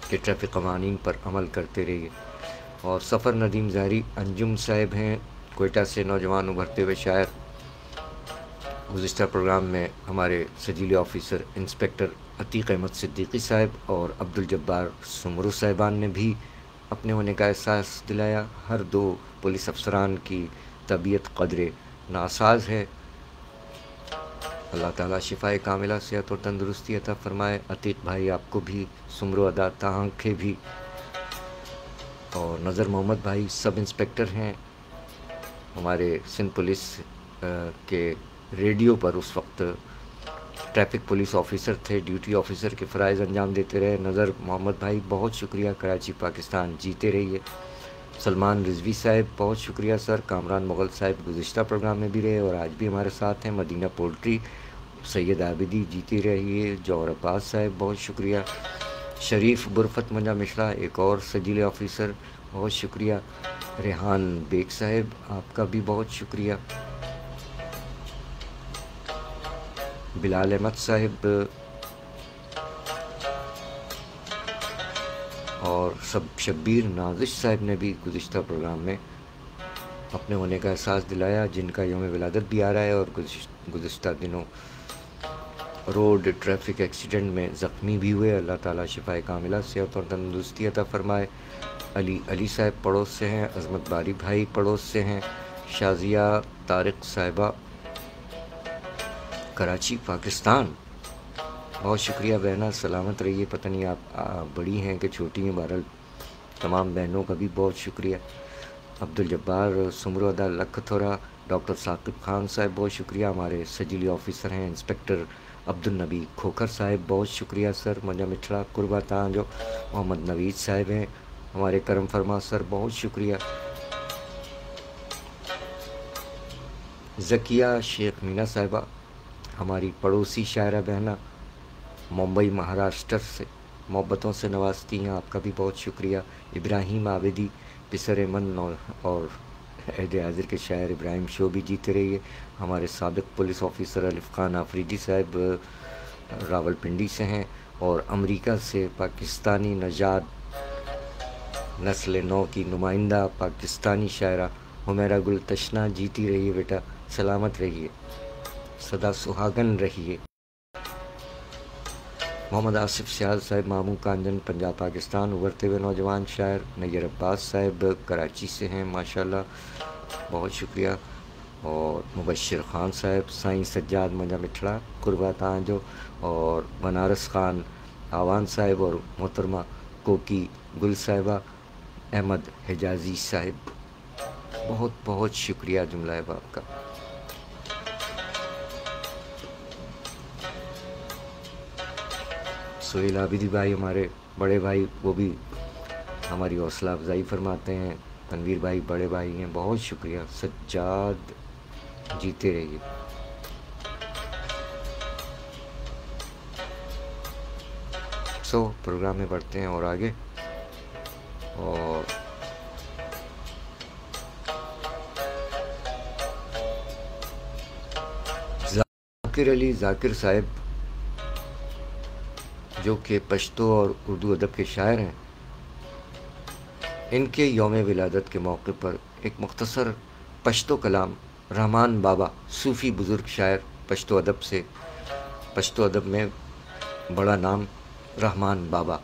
A: کہ ٹریفک قوانین پر عمل کرتے رہیے. اور سفر ندیم ظاہری انجم صاحب ہیں کوئٹہ سے، نوجوان ابھرتے ہوئے شاعر. گزشتہ پروگرام میں ہمارے سجیلی آفیسر انسپیکٹر عتیق احمد صدیقی صاحب اور عبدالجبار سمرو صاحبان نے بھی اپنے ہونے کا احساس دلایا. ہر دو پولیس افسران کی طبیعت قدر ناساز ہے. اللہ تعالیٰ شفائے کاملہ صحت اور تندرستی عطا فرمائے. عتیق بھائی آپ کو بھی، سمرو ادا تاہنکھے بھی. اور نظر محمد بھائی سب انسپیکٹر ہیں ہمارے سندھ پولیس کے ریڈیو پر، اس وقت ٹریفک پولیس آفیسر تھے، ڈیوٹی آفیسر کے فرائض انجام دیتے رہے. نظر محمد بھائی بہت شکریہ. کراچی پاکستان جیتے رہیے. سلمان رضوی صاحب بہت شکریہ سر. کامران مغل صاحب گزشتہ پروگرام میں بھی رہے اور آج بھی ہمارے ساتھ ہیں. مدینہ پولٹری سید عابدی جیتے رہیے. جوہر عباس صاحب بہت شکریہ. شریف برفت مجا مشرا ایک اور سجیل آفیسر بہت شکریہ. ریحان بیگ صاحب آپ کا بھی بہت شکریہ. بلال احمد صاحب اور شبیر نازش صاحب نے بھی گزشتہ پروگرام میں اپنے ہونے کا احساس دلایا، جن کا یوم ولادت بھی آ رہا ہے اور گزشتہ دنوں روڈ ٹریفک ایکسیڈنٹ میں زخمی بھی ہوئے. اللہ تعالیٰ شفائے کاملہ صحت اور تندرستی عطا فرمائے. علی صاحب پڑوس سے ہیں. عظمت باری بھائی پڑوس سے ہیں. شازیہ طارق صاحبہ کراچی پاکستان بہت شکریہ بہنا. سلامت رہیے. پتہ نہیں آپ بڑی ہیں کہ چھوٹی ہیں، بہرحال تمام بہنوں کا بھی بہت شکریہ. عبدالجبار سمرو ادا لکھ تھورا. ڈاکٹر ثاقب خان صاحب بہت شکریہ. ہمارے سجیلی آفیسر ہیں انسپیکٹر عبدالنبی کھوکھر صاحب بہت شکریہ سر. مجھا مٹھڑا قربہ تانجو. محمد نوید صاحب ہیں ہمارے کرم فرما سر بہت شکریہ. ذکیہ شیخ مینا صاحبہ ہماری پڑوسی شاعرہ بہنہ ممبئی مہاراشٹر سے محبتوں سے نوازتی ہیں، آپ کا بھی بہت شکریہ. ابراہیم عابدی پسر من اور عہد حاضر کے شاعر ابراہیم شو بھی جیتے رہیے. ہمارے سابق پولیس آفیسر الف خان آفریدی صاحب راول پنڈی سے ہیں اور امریکہ سے پاکستانی نژاد نسل نو کی نمائندہ پاکستانی شاعرہ حمیرہ گل تشنا جیتی رہیے بیٹا. سلامت رہیے، سدا سہاگن رہیے. محمد آصف سیال صاحب ماموں کانجن پنجاب پاکستان ابھرتے ہوئے نوجوان شاعر. نیر عباس صاحب کراچی سے ہیں ماشاءاللہ بہت شکریہ. اور مبشر خان صاحب. سائیں سجاد مجا مٹھڑا قربہ تانجو. اور بنارس خان آوان صاحب اور محترمہ کوکی گل صاحبہ. احمد حجازی صاحب بہت بہت شکریہ جملہ باپ کا. سہیل عابدی بھائی ہمارے بڑے بھائی، وہ بھی ہماری حوصلہ افزائی فرماتے ہیں. تنویر بھائی بڑے بھائی ہیں، بہت شکریہ. سجاد جیتے رہیے. پروگرام میں بڑھتے ہیں اور آگے. اور ذاکر علی ذاکر صاحب جو کہ پشتو اور اردو ادب کے شاعر ہیں، ان کے یوم ولادت کے موقع پر ایک مختصر پشتو کلام رحمان بابا، صوفی بزرگ شاعر پشتو ادب سے، پشتو ادب میں بڑا نام رحمان بابا.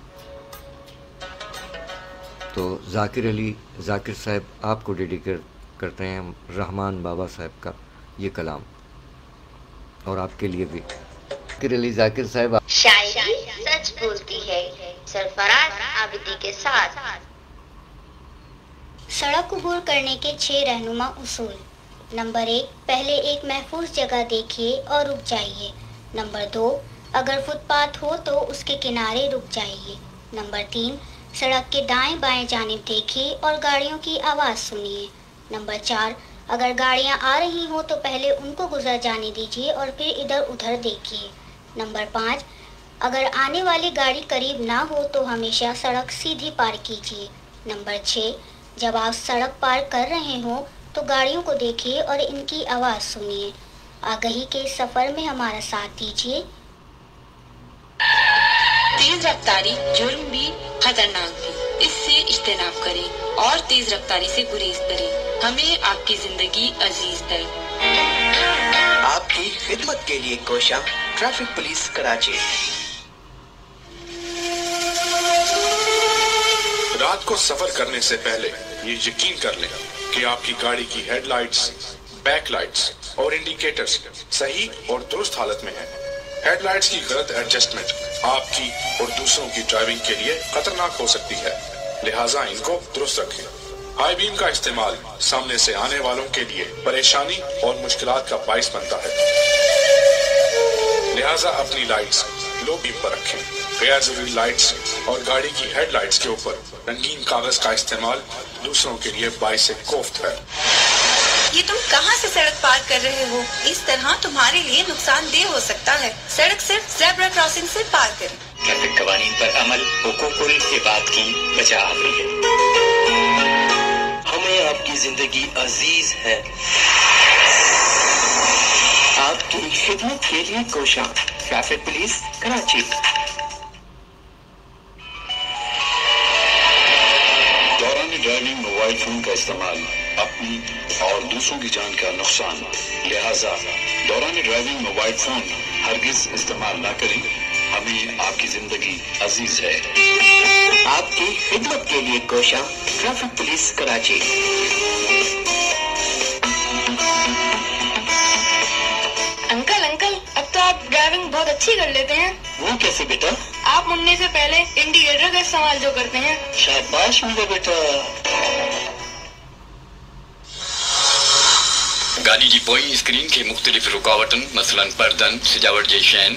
A: تو ذاکر علی ذاکر صاحب آپ کو ڈیڈیکیٹ کرتے ہیں رحمان بابا صاحب کا یہ کلام، اور آپ کے لیے بھی. ذاکر علی ذاکر صاحب.
E: شاعری سچ بولتی ہے سرفراز عابدی کے ساتھ.
C: سڑک عبور کرنے کے 6 رہنما اصول. نمبر 1، پہلے ایک محفوظ جگہ دیکھیے اور رک جائیے. نمبر 2، اگر فٹ پاتھ ہو تو اس کے کنارے رک جائیے. نمبر 3، سڑک کے دائیں بائیں جانب دیکھیے اور گاڑیوں کی آواز سنیے. نمبر 4، اگر گاڑیاں آ رہی ہوں تو پہلے ان کو گزر جانے دیجیے اور پھر ادھر ادھر دیکھیے. نمبر 5، اگر آنے والی گاڑی قریب نہ ہو تو ہمیشہ سڑک سیدھی پار کیجیے. نمبر 6، جب آپ سڑک پار کر رہے ہوں تو گاڑیوں کو دیکھیے اور ان کی آواز سنیے. آگہی کے سفر میں ہمارا ساتھ دیجیے.
F: تیز رفتاری جرم بھی، خطرناک بھی. اس سے اجتناب کریں اور تیز رفتاری سے گریز کریں. ہمیں آپ کی زندگی عزیز ہے.
G: آپ کی خدمت کے لیے کوشاں ٹریفک پولیس کراچی.
H: رات کو سفر کرنے سے پہلے یہ یقین کر لیں کہ آپ کی گاڑی کی ہیڈ لائٹس، بیک لائٹس اور انڈیکیٹرز صحیح اور درست حالت میں ہیں. ہیڈ لائٹس کی غلط ایڈجسٹمنٹ آپ کی اور دوسروں کی ڈرائیونگ کے لیے خطرناک ہو سکتی ہے، لہٰذا ان کو درست رکھیں. ہائی بیم کا استعمال سامنے سے آنے والوں کے لیے پریشانی اور مشکلات کا باعث بنتا ہے، لہٰذا اپنی لائٹس لو بیم پر رکھیں. غیر ضروری لائٹس اور گاڑی کی ہیڈ لائٹس کے اوپر رنگین کاغذ کا استعمال دوسروں کے لیے باعث کوفت ہے.
F: یہ تم کہاں سے سڑک پار کر رہے ہو؟ اس طرح تمہارے لیے نقصان دہ ہو سکتا ہے. سڑک صرف زیبرا کراسنگ سے پار کریں.
I: ٹریفک قوانین پر عمل حقوق العباد کی بچا حاوی ہے. ہمیں آپ کی زندگی عزیز ہے. آپ کی خدمت کے لیے کوشاں ٹریفک پولیس کراچی. دوران ڈرائیونگ موبائل فون کا استعمال اپنی اور دوسروں کی جان کا نقصان، لہذا دوران ڈرائیونگ موبائل فون ہرگز استعمال نہ کریں. ہمیں آپ کی زندگی عزیز ہے. آپ کی خدمت کے لیے کوشاں ٹریفک پولیس کراچی.
J: انکل اب تو آپ ڈرائیونگ بہت اچھی کر لیتے ہیں.
I: وہ کیسے بیٹا؟
J: آپ مڑنے سے پہلے انڈیکیٹر کا استعمال جو کرتے ہیں.
I: شاباش میرا بیٹا.
K: گاڑی کی پوئیں اسکرین کے مختلف رکاوٹن مثلاً پردن، سجاوٹ جی شین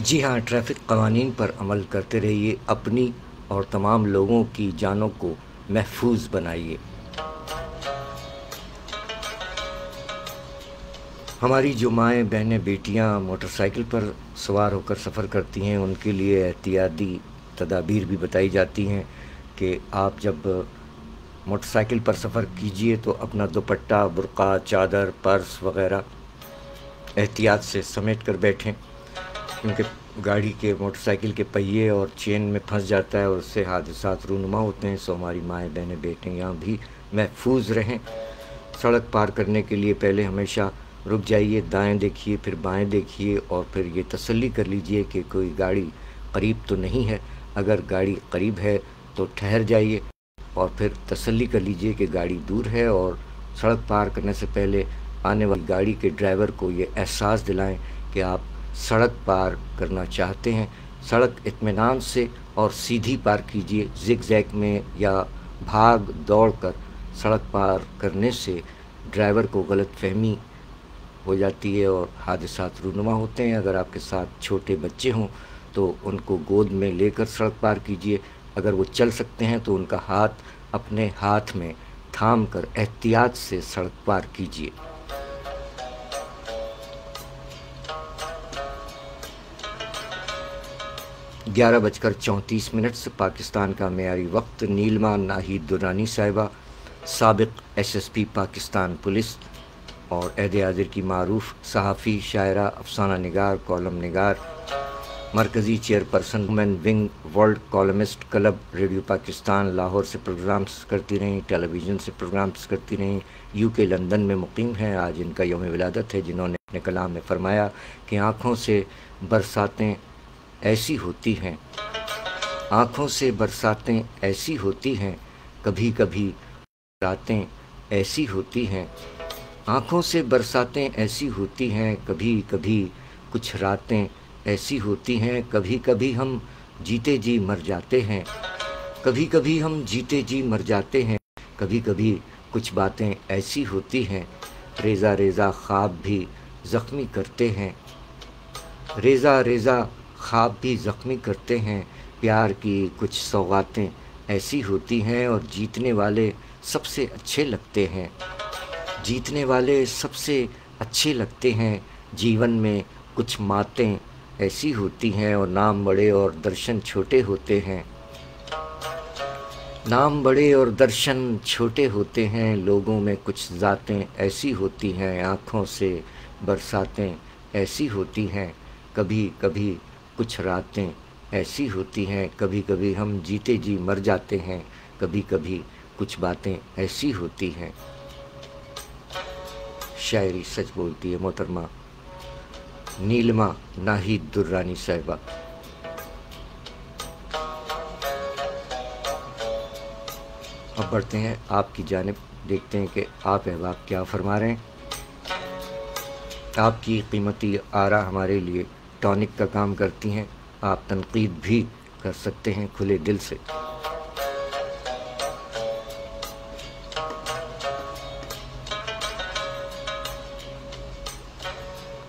A: جی ہاں، ٹریفک قوانین پر عمل کرتے رہیے، اپنی اور تمام لوگوں کی جانوں کو محفوظ بنائیے۔ ہماری جو مائیں بہنیں بیٹیاں موٹر سائیکل پر سوار ہو کر سفر کرتی ہیں، ان کے لیے احتیاطی تدابیر بھی بتائی جاتی ہیں کہ آپ جب موٹر سائیکل پر سفر کیجئے تو اپنا دوپٹہ، برقع، چادر، پرس وغیرہ احتیاط سے سمیٹ کر بیٹھیں، کیونکہ گاڑی کے موٹر سائیکل کے پہیے اور چین میں پھنس جاتا ہے اور اس سے حادثات رونما ہوتے ہیں۔ سو ہماری مائیں بہنیں بیٹیاں بھی محفوظ رہیں۔ سڑک پار کرنے کے لیے پہلے ہمیشہ رک جائیے، دائیں دیکھیے، پھر بائیں دیکھیے اور پھر یہ تسلی کر لیجئے کہ کوئی گاڑی قریب تو نہیں ہے۔ اگر گاڑی قریب ہے تو ٹھہر جائیے اور پھر تسلی کر لیجئے کہ گاڑی دور ہے، اور سڑک پار کرنے سے پہلے آنے والی گاڑی کے ڈرائیور کو یہ احساس دلائیں کہ آپ سڑک پار کرنا چاہتے ہیں۔ سڑک اطمینان سے اور سیدھی پار کیجیے، زگ زیگ میں یا بھاگ دوڑ کر سڑک پار کرنے سے ڈرائیور کو غلط فہمی ہو جاتی ہے اور حادثات رونما ہوتے ہیں۔ اگر آپ کے ساتھ چھوٹے بچے ہوں تو ان کو گود میں لے کر سڑک پار کیجیے۔ اگر وہ چل سکتے ہیں تو ان کا ہاتھ اپنے ہاتھ میں تھام کر احتیاط سے سڑک پار کیجیے۔ 11:34 سے پاکستان کا معیاری وقت۔ نیلما ناہید درانی صاحبہ، سابق SSP پاکستان پولیس اور عہد حاضر کی معروف صحافی، شاعرہ، افسانہ نگار، کالم نگار، مرکزی chairperson women wing, world columnist club, radio Pakistan Lahore سے پروگرامز کرتی رہیں، ٹیلی ویژن سے پروگرامز کرتی رہیں، UK لندن میں مقیم ہیں۔ آج ان کا یوم ولادت ہے، جنہوں نے اپنے کلام میں فرمایا کہ آنکھوں سے برساتیں ایسی ہوتی ہیں، آنکھوں سے برساتیں ایسی ہوتی ہیں، کبھی کبھی راتیں ایسی ہوتی ہیں، آنکھوں سے برساتیں ایسی ہوتی ہیں، کبھی کبھی کچھ راتیں ایسی ہوتی ہیں، کبھی کبھی ہم جیتے جی مر جاتے ہیں، کبھی کبھی ہم جیتے جی مر جاتے ہیں، کبھی کبھی کچھ باتیں ایسی ہوتی ہیں، ریزہ ریزہ خواب بھی زخمی کرتے ہیں، ریزہ ریزہ خواب بھی زخمی کرتے ہیں، پیار کی کچھ سوغاتیں ایسی ہوتی ہیں، اور جیتنے والے سب سے اچھے لگتے ہیں، جیتنے والے سب سے اچھے لگتے ہیں، جیون میں کچھ ماتیں ایسی ہوتی ہیں، اور نام بڑے اور درشن چھوٹے ہوتے ہیں، نام بڑے اور درشن چھوٹے ہوتے ہیں، لوگوں میں کچھ ذاتیں ایسی ہوتی ہیں، آنکھوں سے برساتیں ایسی ہوتی ہیں، کبھی کبھی کچھ راتیں ایسی ہوتی ہیں، کبھی کبھی ہم جیتے جی مر جاتے ہیں، کبھی کبھی کچھ باتیں ایسی ہوتی ہیں۔ شاعری سچ بولتی ہے محترمہ نیلما ناہید درانی صاحبہ۔ اب بڑھتے ہیں آپ کی جانب، دیکھتے ہیں کہ آپ احباب کیا فرما رہے ہیں۔ آپ کی قیمتی آرا ہمارے لیے ٹونک کا کام کرتی ہیں، آپ تنقید بھی کر سکتے ہیں کھلے دل سے۔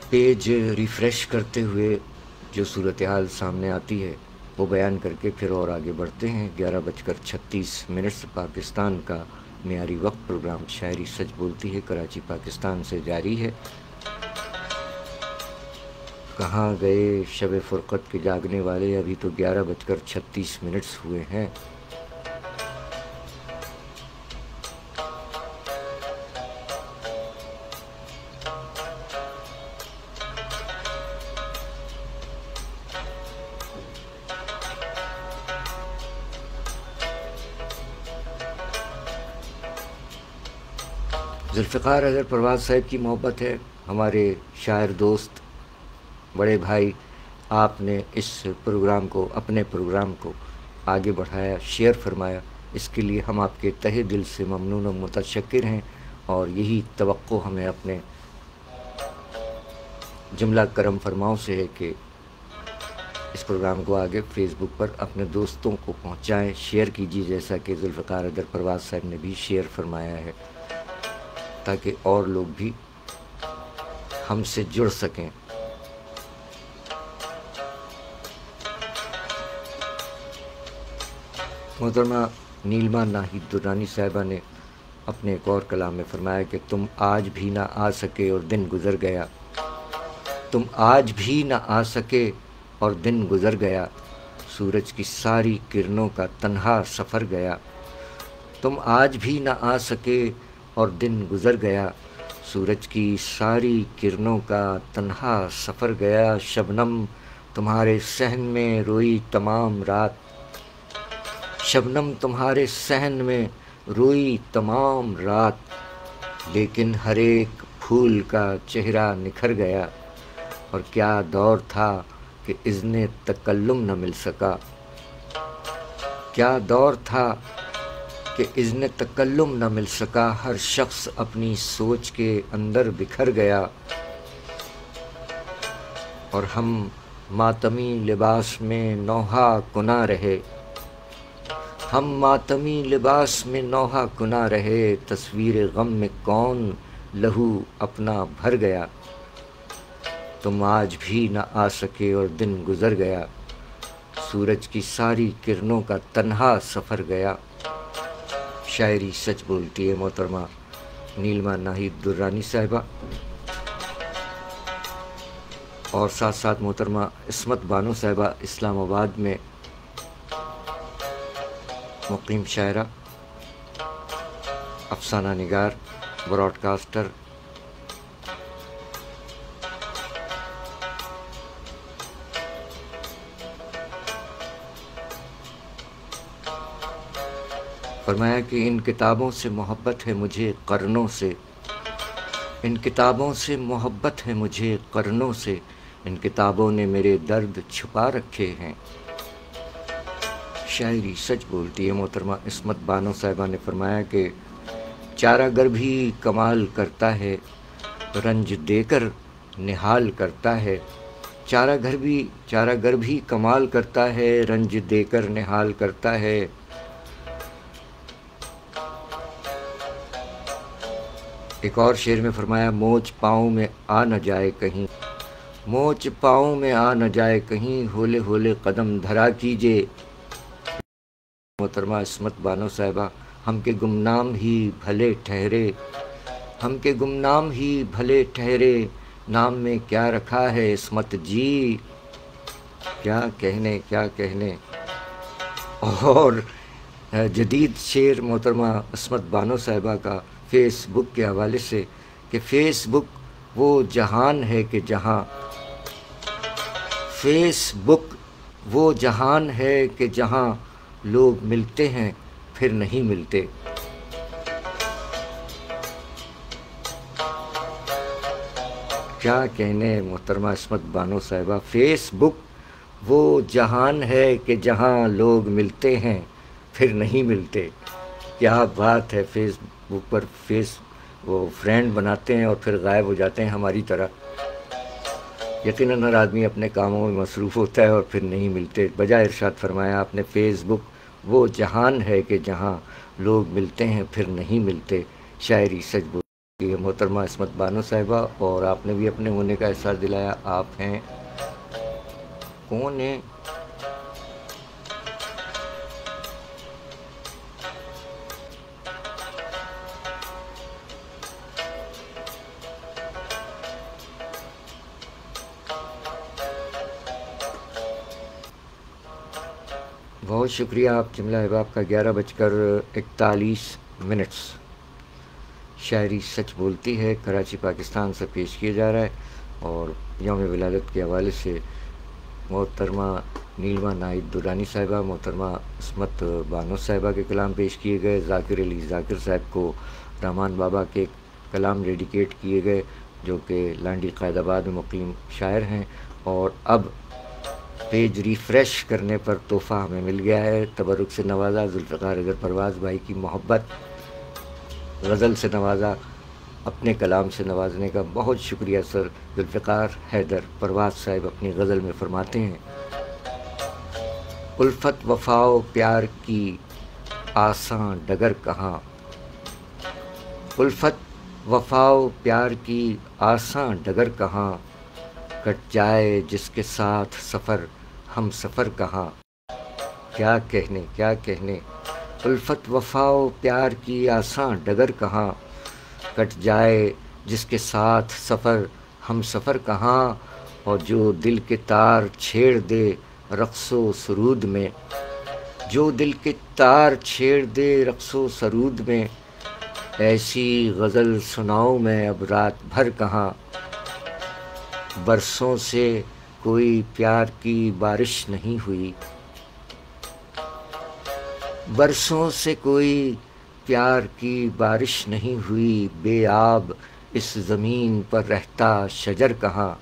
A: پیج ریفریش کرتے ہوئے جو صورتحال سامنے آتی ہے وہ بیان کر کے پھر اور آگے بڑھتے ہیں۔ 11:36 سے پاکستان کا معیاری وقت، پروگرام شاعری سچ بولتی ہے کراچی پاکستان سے جاری ہے۔ کہاں گئے شب فرقت کے جاگنے والے، ابھی تو 11:36 ہوئے ہیں۔ ذوالفقار حیدر پروازصاحب کی محبت ہے، ہمارے شاعر دوست بڑے بھائی آپ نے اس پروگرام کو، اپنے پروگرام کو آگے بڑھایا، شیئر فرمایا، اس کے لیے ہم آپ کے تہہ دل سے ممنون و متشکر ہیں، اور یہی توقع ہمیں اپنے جملہ کرم فرماؤں سے ہے کہ اس پروگرام کو آگے فیس بک پر اپنے دوستوں کو پہنچائیں، شیئر کیجیے، جیسا کہ ذوالفقار حیدر پرواز صاحب نے بھی شیئر فرمایا ہے، تاکہ اور لوگ بھی ہم سے جڑ سکیں۔ محترمہ نیلما ناہید درانی صاحبہ نے اپنے ایک اور کلام میں فرمایا کہ تم آج بھی نہ آ سکے اور دن گزر گیا، تم آج بھی نہ آ سکے اور دن گزر گیا، سورج کی ساری کرنوں کا تنہا سفر گیا، تم آج بھی نہ آ سکے اور دن گزر گیا، سورج کی ساری کرنوں کا تنہا سفر گیا، شبنم تمہارے صحن میں روئی تمام رات، شبنم تمہارے صحن میں روئی تمام رات، لیکن ہر ایک پھول کا چہرہ نکھر گیا، اور کیا دور تھا کہ اذن تکلم نہ مل سکا، کیا دور تھا کہ اذن تکلم نہ مل سکا، ہر شخص اپنی سوچ کے اندر بکھر گیا، اور ہم ماتمی لباس میں نوحہ کنا رہے، ہم ماتمی لباس میں نوحہ کنا رہے، تصویر غم میں کون لہو اپنا بھر گیا، تم آج بھی نہ آ سکے اور دن گزر گیا، سورج کی ساری کرنوں کا تنہا سفر گیا۔ شاعری سچ بولتی ہے محترمہ نیلما ناہید درانی صاحبہ، اور ساتھ ساتھ محترمہ عصمت بانو صاحبہ اسلام آباد میں مقیم شاعرہ، افسانہ نگار، براڈ کاسٹر، فرمایا کہ ان کتابوں سے محبت ہے مجھے قرنوں سے، ان کتابوں سے محبت ہے مجھے قرنوں سے، ان کتابوں نے میرے درد چھپا رکھے ہیں۔ شاعری سچ بولتی ہے محترمہ عصمت بانو صاحبہ نے فرمایا کہ چارہ گر بھی کمال کرتا ہے، رنج دے کر نہال کرتا ہے، چارہ گر بھی کمال کرتا ہے، رنج دے کر نہال کرتا ہے، ایک اور شعر میں فرمایا موج پاؤں میں آ نہ جائے کہیں، موج پاؤں میں آ نہ جائے کہیں، ہولے ہولے قدم دھرا کیجے۔ محترمہ عصمت بانو صاحبہ، ہم کے گمنام ہی بھلے ٹھہرے، ہم کے گمنام ہی بھلے ٹھہرے، نام میں کیا رکھا ہے عصمت جی، کیا کہنے کیا کہنے۔ اور جدید شعر محترمہ عصمت بانو صاحبہ کا فیس بک کے حوالے سے کہ فیس بک وہ جہان ہے کہ جہاں، فیس بک وہ جہان ہے کہ جہاں لوگ ملتے ہیں پھر نہیں ملتے۔ کیا کہنے محترمہ عصمت بانو صاحبہ، فیس بک وہ جہان ہے کہ جہاں لوگ ملتے ہیں پھر نہیں ملتے۔ کیا بات ہے، فیس بک پر وہ فرینڈ بناتے ہیں اور پھر غائب ہو جاتے ہیں ہماری طرح۔ یقیناً ہر آدمی اپنے کاموں میں مصروف ہوتا ہے اور پھر نہیں ملتے، بجائے ارشاد فرمایا آپ نے فیس بک وہ جہان ہے کہ جہاں لوگ ملتے ہیں پھر نہیں ملتے۔ شاعری سچ بولتی ہے محترمہ عصمت بانو صاحبہ، اور آپ نے بھی اپنے ہونے کا احساس دلایا۔ آپ ہیں کون ہیں؟ بہت شکریہ آپ جملہ احباب کا۔ 11:41 شاعری سچ بولتی ہے کراچی پاکستان سے پیش کیا جا رہا ہے، اور یوم ولادت کے حوالے سے محترمہ نیلما ناہید درانی صاحبہ، محترمہ عصمت بانو صاحبہ کے کلام پیش کیے گئے، ذاکر علی ذاکر صاحب کو رحمان بابا کے کلام ڈیڈیکیٹ کیے گئے جو کہ لانڈی قائد آباد میں مقیم شاعر ہیں، اور اب پیج ریفریش کرنے پر تحفہ ہمیں مل گیا ہے. تبرک سے نوازا ذوالفقار حیدر پرواز بھائی کی محبت، غزل سے نوازا، اپنے کلام سے نوازنے کا بہت شکریہ سر. ذوالفقار حیدر پرواز صاحب اپنی غزل میں فرماتے ہیں: الفت وفا و پیار کی آساں ڈگر کہاں، الفت وفا و پیار کی آساں ڈگر کہاں، کٹ جائے جس کے ساتھ سفر ہم سفر کہاں. کیا کہنے الفت وفا و پیار کی آساں ڈگر کہاں، کٹ جائے جس کے ساتھ سفر ہم سفر کہاں. اور جو دل کے تار چھیڑ دے رقص و سرود میں، جو دل کے تار چھیڑ دے رقص و سرود میں، ایسی غزل سناؤں میں اب رات بھر کہاں. برسوں سے کوئی پیار کی بارش نہیں ہوئی، برسوں سے کوئی پیار کی بارش نہیں ہوئی، بے آب اس زمین پر رہتا شجر کہاں.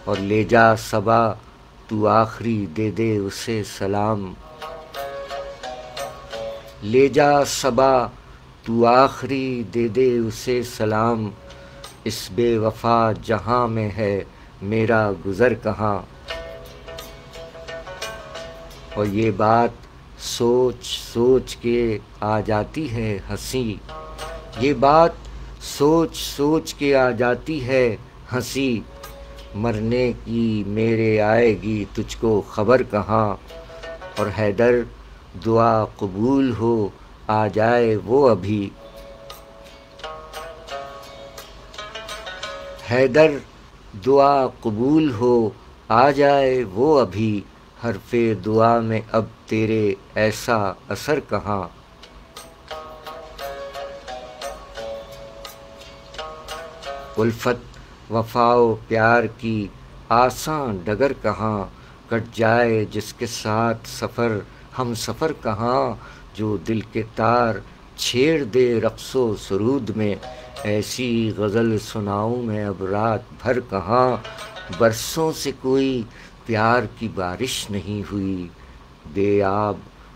A: اور لے جا صبا تو آخری دے دے اسے سلام، لے جا صبا تو آخری دے دے اسے سلام، اس بے وفا جہاں میں ہے میرا گزر کہاں. اور یہ بات سوچ سوچ کے آ جاتی ہے ہنسی، یہ بات سوچ سوچ کے آ جاتی ہے ہنسی، مرنے کی میرے آئے گی تجھ کو خبر کہاں. اور حیدر دعا قبول ہو آ جائے وہ ابھی، حیدر دعا قبول ہو آ جائے وہ ابھی، حرف دعا میں اب تیرے ایسا اثر کہاں. الفت وفا و پیار کی آساں ڈگر کہاں، کٹ جائے جس کے ساتھ سفر ہم سفر کہاں. جو دل کے تار چھیڑ دے رقص و سرود میں، ایسی غزل سناؤں میں اب رات بھر کہاں. برسوں سے کوئی پیار کی بارش نہیں ہوئی، بے آب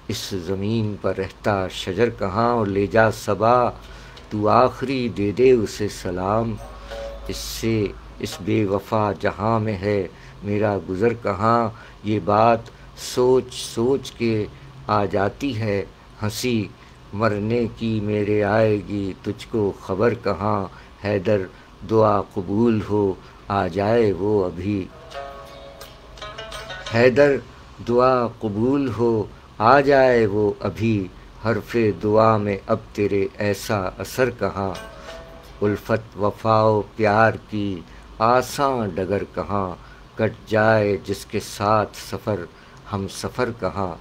A: اس زمین پر رہتا شجر کہاں. اور لے جا صبا تو آخری دے دے اسے سلام، اس بے وفا جہاں میں ہے میرا گزر کہاں. یہ بات سوچ سوچ کے آ جاتی ہے ہنسی، مرنے کی میرے آئے گی تجھ کو خبر کہاں. حیدر دعا قبول ہو آ جائے وہ ابھی، حیدر دعا قبول ہو آ جائے وہ ابھی، حرف دعا میں اب تیرے ایسا اثر کہاں. الفت وفا و پیار کی آساں ڈگر کہاں، کٹ جائے جس کے ساتھ سفر ہم سفر کہاں.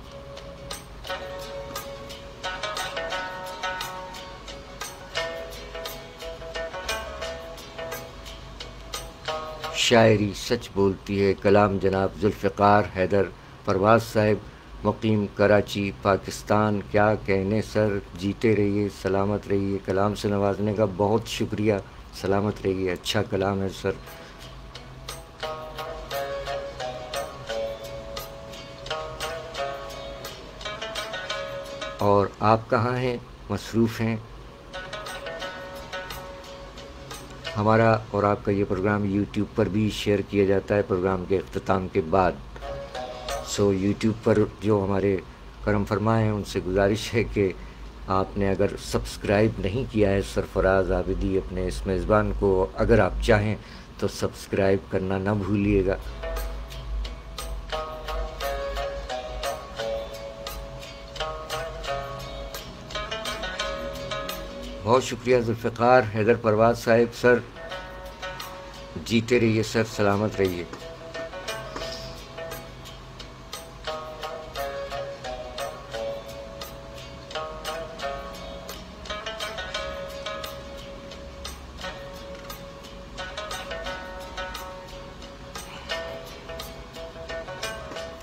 A: شاعری سچ بولتی ہے. کلام جناب ذوالفقار حیدر پرواز صاحب، مقیم کراچی، پاکستان. کیا کہنے سر، جیتے رہیے، سلامت رہیے. کلام سے نوازنے کا بہت شکریہ، سلامت رہیے. اچھا کلام ہے سر. اور آپ کہاں ہیں؟ مصروف ہیں. ہمارا اور آپ کا یہ پروگرام یوٹیوب پر بھی شیئر کیا جاتا ہے پروگرام کے اختتام کے بعد. یوٹیوب پر جو ہمارے کرم فرما ہیں ان سے گزارش ہے کہ آپ نے اگر سبسکرائب نہیں کیا ہے سرفراز عابدی اپنے اس میزبان کو، اگر آپ چاہیں تو سبسکرائب کرنا نہ بھولیے گا. بہت شکریہ ذوالفقار حیدر پرواز صاحب. سر جیتے رہیے سر، سلامت رہیے.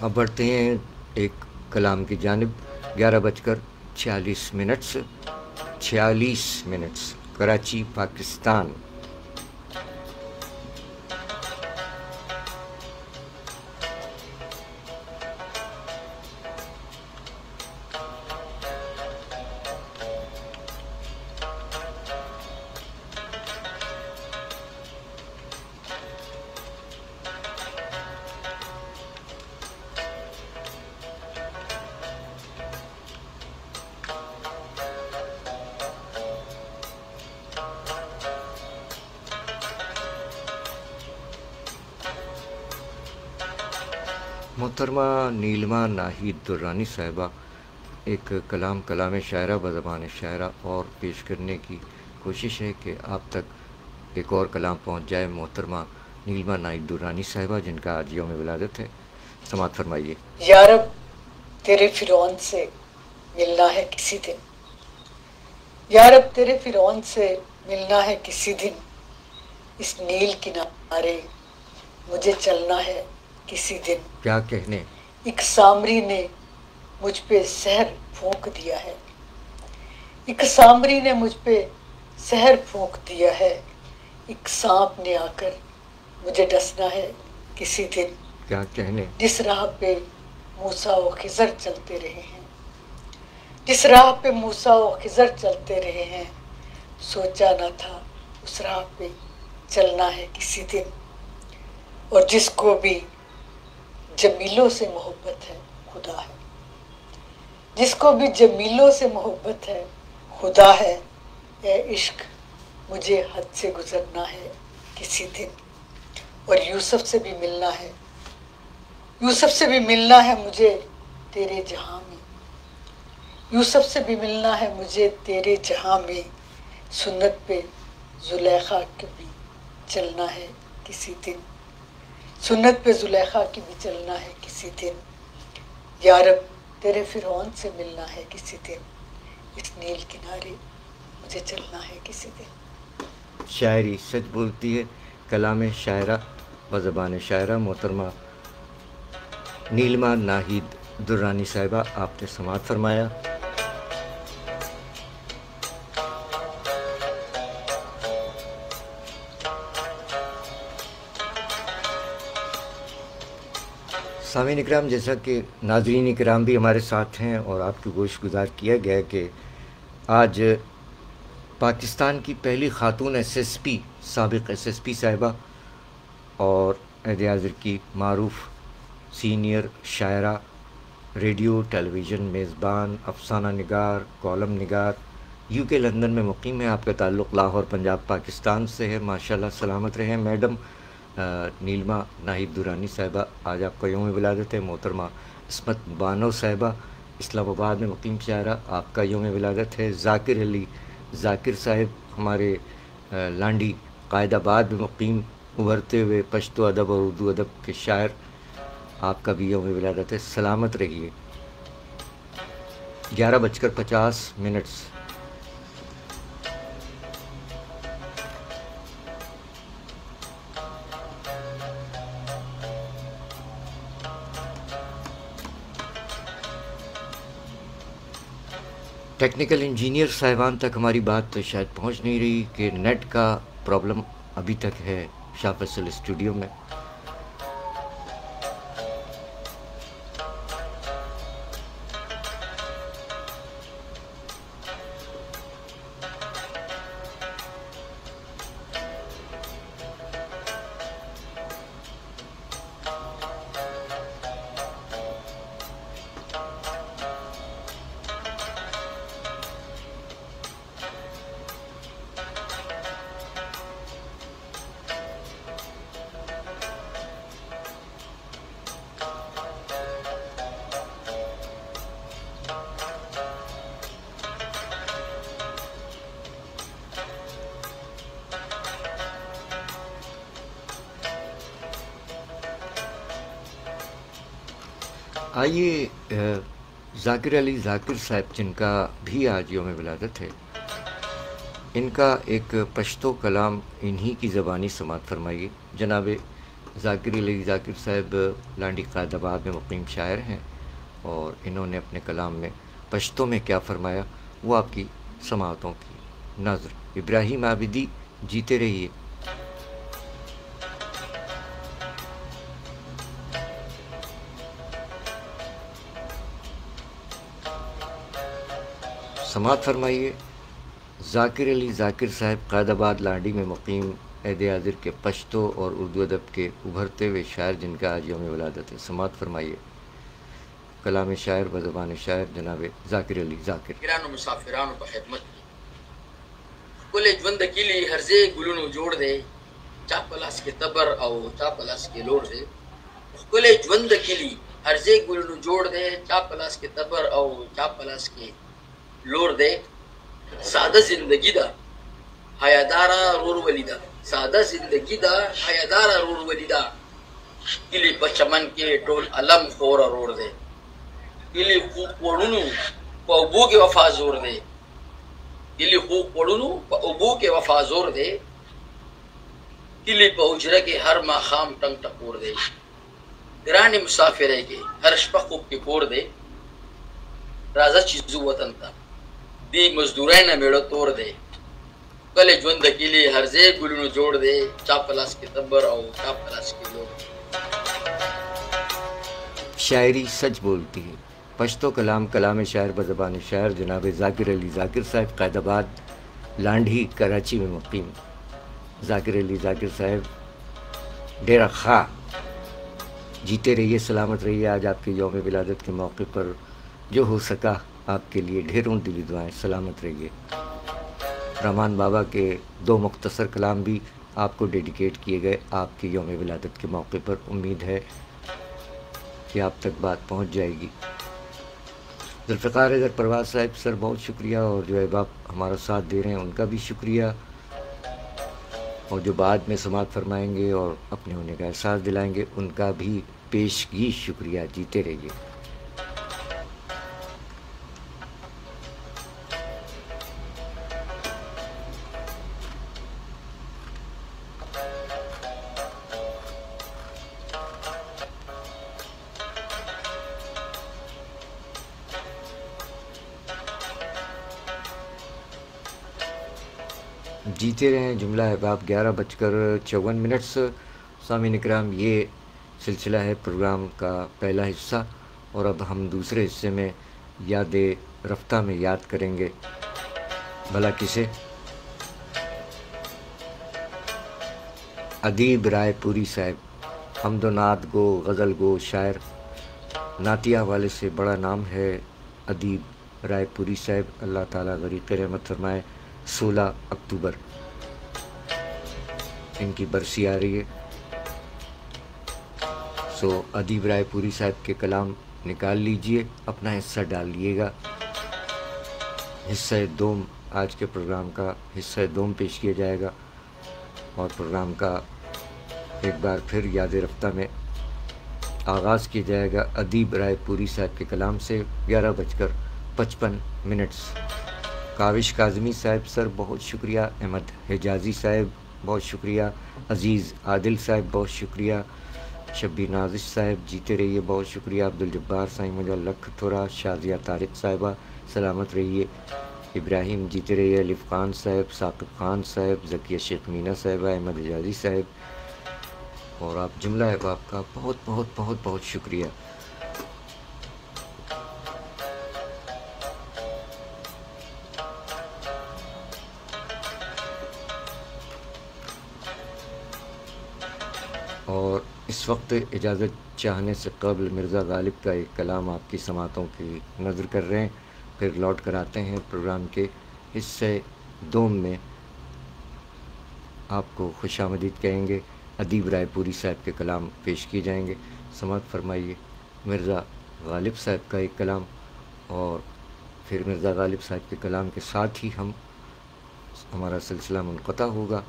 A: اب بڑھتے ہیں ایک کلام کی جانب. 11:46 کراچی پاکستان. محترمہ نیلما ناہید درانی صاحبہ، ایک کلام شاعرہ بزبان شاعرہ اور پیش کرنے کی کوشش ہے کہ آپ تک ایک اور کلام پہنچ جائے۔ محترمہ نیلما ناہید درانی صاحبہ، جن کا آج یوم ولادت ہے، سماعت فرمائیے۔
D: یا رب تیرے فرعون سے ملنا ہے کسی دن، یا رب تیرے فرعون سے ملنا ہے کسی دن، اس نیل کنارے مجھے چلنا ہے کسی دن۔
A: کیا کہنے،
D: ایک سامری نے مجھ پہ زہر پھونک دیا ہے، ایک سامری نے مجھ پہ زہر پھونک دیا ہے، ایک سانپ نے آ کر مجھے ڈسنا ہے کسی دن۔
A: کیا کہنے،
D: جس راہ پہ موسیٰ و خضر چلتے رہے ہیں، جس راہ پہ موسیٰ و خضر چلتے رہے ہیں، سوچا نہ تھا اس راہ پہ چلنا ہے کسی دن۔ اور جس کو بھی جمیلوں سے محبت ہے خدا ہے، جس کو بھی جمیلوں سے محبت ہے خدا ہے، اے عشق مجھے حد سے گزرنا ہے کسی دن۔ اور یوسف سے بھی ملنا ہے، یوسف سے بھی ملنا ہے مجھے تیرے جہاں میں، یوسف سے بھی ملنا ہے مجھے تیرے جہاں میں، سنت پہ زلیخا کے بھی چلنا ہے کسی دن، سنت پہ زلیخا کی بھی چلنا ہے کسی دن۔ یا رب تیرے فرعون سے ملنا ہے کسی دن، اس نیل کنارے مجھے چلنا ہے کسی دن۔
A: شاعری سچ بولتی ہے، کلام شاعرہ و زبان شاعرہ محترمہ نیلما ناہید درانی صاحبہ، آپ نے سماعت فرمایا۔ سامعین اکرام، جیسا کہ ناظرین اکرام بھی ہمارے ساتھ ہیں اور آپ کی گوش گزار کیا گیا کہ آج پاکستان کی پہلی خاتون ایس ایس پی، سابق ایس ایس پی صاحبہ اور عہد حاضر کی معروف سینئر شاعرہ، ریڈیو ٹیلی ویژن میزبان، افسانہ نگار، کالم نگار، یو کے لندن میں مقیم ہے۔ آپ کا تعلق لاہور پنجاب پاکستان سے ہے، ماشاءاللہ سلامت رہیں میڈم نیلما ناہید درانی صاحبہ۔ آج آپ کا یوم ولادت ہے۔ محترمہ عصمت بانو صاحبہ، اسلام آباد میں مقیم شاعرہ، آپ کا یوم ولادت ہے۔ ذاکر علی ذاکر صاحب، ہمارے لانڈی قائد آباد میں مقیم ابھرتے ہوئے پشتو ادب اور اردو ادب کے شاعر، آپ کا بھی یوم ولادت ہے، سلامت رہیے۔ 11:50 ٹیکنیکل انجینئر صاحبان تک ہماری بات شاید پہنچ نہیں رہی کہ نیٹ کا پرابلم ابھی تک ہے شاہ فیصل اسٹوڈیو میں۔ آئیے ذاکر علی ذاکر صاحب، جن کا بھی آج یوم ولادت ہے، ان کا ایک پشتو کلام انہی کی زبانی سماعت فرمائیے۔ جناب ذاکر علی ذاکر صاحب لانڈی قائد آباد میں مقیم شاعر ہیں اور انہوں نے اپنے کلام میں پشتو میں کیا فرمایا وہ آپ کی سماعتوں کی نظر۔ ابراہیم عابدی، جیتے رہیے۔ سماعت فرمائیے ذاکر علی ذاکر صاحب قائد آباد لانڈی میں مقیم عہد حاضر کے پشتو اور اردو ادب کے ابھرتے ہوئے شاعر، جن کا آج یوم ولادت ہے۔ سماعت فرمائیے کلام شاعر و زبان شاعر جناب ذاکر علی ذاکر۔
L: گرانو مسافرانو په خدمت کله ژوند کلی هرځه ګلونو جوړ دی، چا په لاس کې تبر او چا په لاس کې لور دی. کله ژوند کلی هرځای ګلونو جوړ دی چا په لاس کې تبر او چا په لاس کې لور دی ساده زندگی ده حیاداره رور ولیده ساده زندگی ده حیاداره رور ولیده کلی په چمن کې ټول علم خور رور دی کلی خوب وړونو په اوبو کې وفا زور دی کلی خوب وړونو په اوبو کې وفا زور دی کلی په حجره کې هر ماښام ټنګ ټکور دی ګرانې مسافرۍ کې هر شپه خوب کې کور دی راځه چې ځو وطن ته دې مزدورۍ نه میړه تور دی کله ژوند د کلي هر ځای ګلونو جوړ دی چا په لاس کې تبر او چا په لاس کې لور
A: شاعری سچ بولتی ہے پشتو کلام کلام شاعر بزبان شاعر جناب ذاکر علی ذاکر صاحب قائد آباد لانڈھی کراچی میں مقیم ذاکر علی ذاکر صاحب ڈیرہ خواہ جیتے رہیے سلامت رہیے آج آپ کے یوم ولادت کے موقع پر جو ہو سکا آپ کے لیے ڈھیروں دلی دعائیں سلامت رہیے رحمان بابا کے 2 مختصر کلام بھی آپ کو ڈیڈیکیٹ کیے گئے آپ کے یوم ولادت کے موقع پر امید ہے کہ آپ تک بات پہنچ جائے گی ذوالفقار حیدر پرواز صاحب سر بہت شکریہ اور جو ہے آپ ہمارا ساتھ دے رہے ہیں ان کا بھی شکریہ اور جو بعد میں سماعت فرمائیں گے اور اپنے ہونے کا احساس دلائیں گے ان کا بھی پیشگی شکریہ جیتے رہیے جیتے رہیں جملہ احباب 11:54 سامعین اکرام یہ سلسلہ ہے پروگرام کا پہلا حصہ اور اب ہم دوسرے حصے میں یاد رفتہ میں یاد کریں گے بھلا کسے ادیب رائے پوری صاحب حمد و نعت گو غزل گو شاعر نعتیہ حوالے سے بڑا نام ہے ادیب رائے پوری صاحب اللہ تعالیٰ غریق رحمت فرمائے 16 اکتوبر ان کی برسی آ رہی ہے سو ادیب رائے پوری صاحب کے کلام نکال لیجئے اپنا حصہ ڈال لیے گا حصہ دوم آج کے پروگرام کا حصہ دوم پیش کیا جائے گا اور پروگرام کا ایک بار پھر یاد رفتہ میں آغاز کیا جائے گا ادیب رائے پوری صاحب کے کلام سے 11:55 کاوش کاظمی صاحب سر بہت شکریہ احمد حجازی صاحب بہت شکریہ عزیز عادل صاحب بہت شکریہ شبیر نازش صاحب جیتے رہیے بہت شکریہ عبدالجبار سائیں مجھا لکھ تھورا شازیہ طارق صاحبہ سلامت رہیے ابراہیم جیتے رہیے الف خان صاحب ثاقب خان صاحب ذکیہ شیخ مینا صاحبہ احمد حجازی صاحب اور آپ جملہ احباب کا بہت بہت بہت بہت شکریہ اور اس وقت اجازت چاہنے سے قبل مرزا غالب کا ایک کلام آپ کی سماعتوں کی نظر کر رہے ہیں پھر لوٹ کر آتے ہیں پروگرام کے حصے دوم میں آپ کو خوش آمدید کہیں گے ادیب رائے پوری صاحب کے کلام پیش کیے جائیں گے سماعت فرمائیے مرزا غالب صاحب کا ایک کلام اور پھر مرزا غالب صاحب کے کلام کے ساتھ ہی ہمارا سلسلہ منقطع ہوگا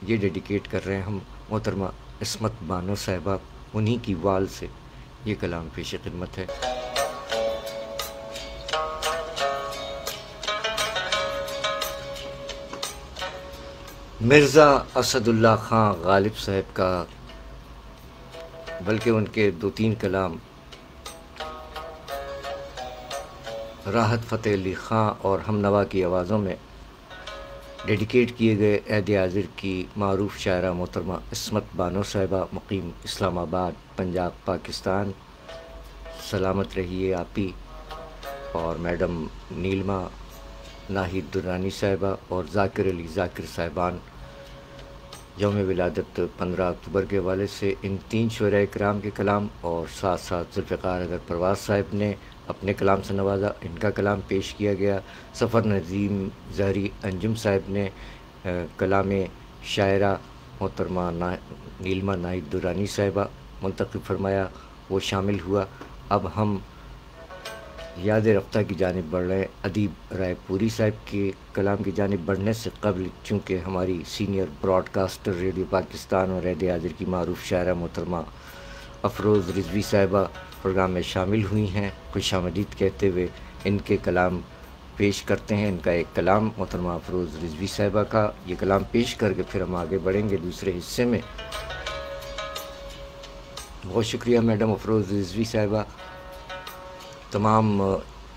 A: یہ ڈیڈیکیٹ کر رہے ہیں ہم محترمہ عصمت بانو صاحبہ انہی کی وال سے یہ کلام پیش خدمت ہے مرزا اسد اللہ خان غالب صاحب کا بلکہ ان کے 2-3 کلام راحت فتح علی خان اور ہم نوا کی آوازوں میں ڈیڈیکیٹ کیے گئے عہد حاضر کی معروف شاعرہ محترمہ عصمت بانو صاحبہ مقیم اسلام آباد پنجاب پاکستان سلامت رہیے آپی اور میڈم نیلما ناہید درانی صاحبہ اور ذاکر علی ذاکر صاحبان یوم ولادت 15 اکتوبر کے حوالے سے ان 3 شعراء کرام کے کلام اور ساتھ ساتھ ذوالفقار حیدر پرواز صاحب نے اپنے کلام سے نوازا ان کا کلام پیش کیا گیا سفر نظیم زہری انجم صاحب نے کلام شاعرہ محترمہ نیلما ناہید درانی صاحبہ منتخب فرمایا وہ شامل ہوا اب ہم یاد رفتہ کی جانب بڑھ رہے ہیں۔ ادیب رائے پوری صاحب کے کلام کی جانب بڑھنے سے قبل چونکہ ہماری senior broadcaster radio Pakistan اور عہد حاضر کی معروف شاعرہ محترمہ افروز رضوی صاحبہ پروگرام میں شامل ہوئی ہیں، خوش آمدید کہتے ہوئے ان کے کلام پیش کرتے ہیں۔ ان کا ایک کلام محترمہ افروز رضوی صاحبہ کا، یہ کلام پیش کر کے پھر ہم آگے بڑھیں گے دوسرے حصے میں۔ بہت شکریہ میڈم افروز رضوی صاحبہ۔ تمام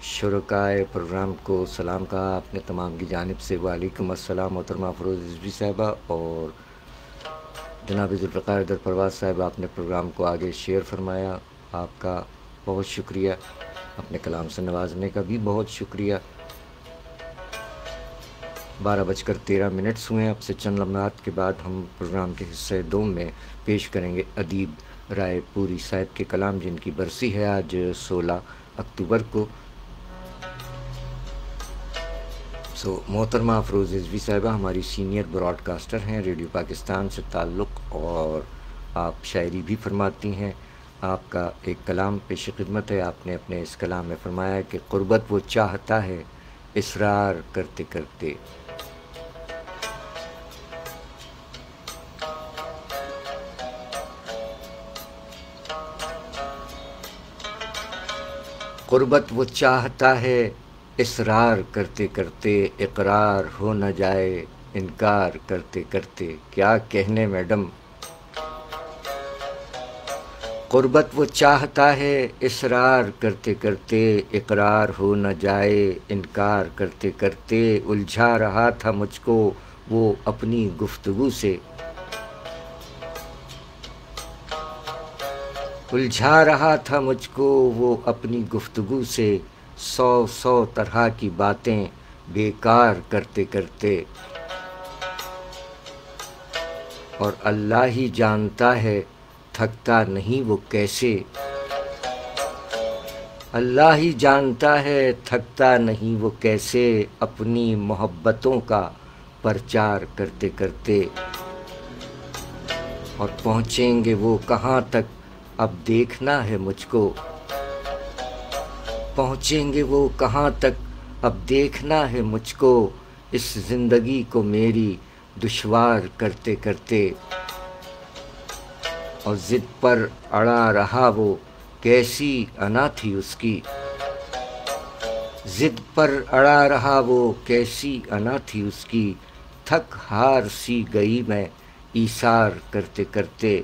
A: شرکائے پروگرام کو سلام کہا آپ نے تمام کی جانب سے۔ وعلیکم السلام محترمہ افروز رضوی صاحبہ، اور جناب ذوالفقار در پرواز صاحب آپ نے پروگرام کو آگے شیئر فرمایا، آپ کا بہت شکریہ۔ اپنے کلام سے نوازنے کا بھی بہت شکریہ۔ 12:13 ہوئے ہیں۔ اب سے چند لمحات کے بعد ہم پروگرام کے حصے 2 میں پیش کریں گے ادیب رائے پوری صاحب کے کلام، جن کی برسی ہے آج 16 اکتوبر کو۔ محترمہ افروز رضوی صاحبہ ہماری سینئر براڈ کاسٹر ہیں، ریڈیو پاکستان سے تعلق، اور آپ شاعری بھی فرماتی ہیں۔ آپ کا ایک کلام پیش خدمت ہے۔ آپ نے اپنے اس کلام میں فرمایا کہ قربت وہ چاہتا ہے اصرار کرتے کرتے، قربت وہ چاہتا ہے اصرار کرتے کرتے، اقرار ہو نہ جائے انکار کرتے کرتے۔ کیا کہنے میڈم، قربت وہ چاہتا ہے اصرار کرتے کرتے، اقرار ہو نہ جائے انکار کرتے کرتے، الجھا رہا تھا مجھ کو وہ اپنی گفتگو سے، الجھا رہا تھا مجھ کو وہ اپنی گفتگو سے، 100 طرح کی باتیں بیکار کرتے کرتے، اور اللہ ہی جانتا ہے تھکتا نہیں وہ کیسے، اللہ ہی جانتا ہے تھکتا نہیں وہ کیسے، اپنی محبتوں کا پرچار کرتے کرتے، اور پہنچیں گے وہ کہاں تک اب دیکھنا ہے مجھ کو، پہنچیں گے وہ کہاں تک اب دیکھنا ہے مجھ کو، اس زندگی کو میری دشوار کرتے کرتے، اور ضد پر اڑا رہا وہ کیسی انا تھی اس کی، ضد پر اڑا رہا وہ کیسی انا تھی اس کی، تھک ہار سی گئی میں ایثار کرتے کرتے،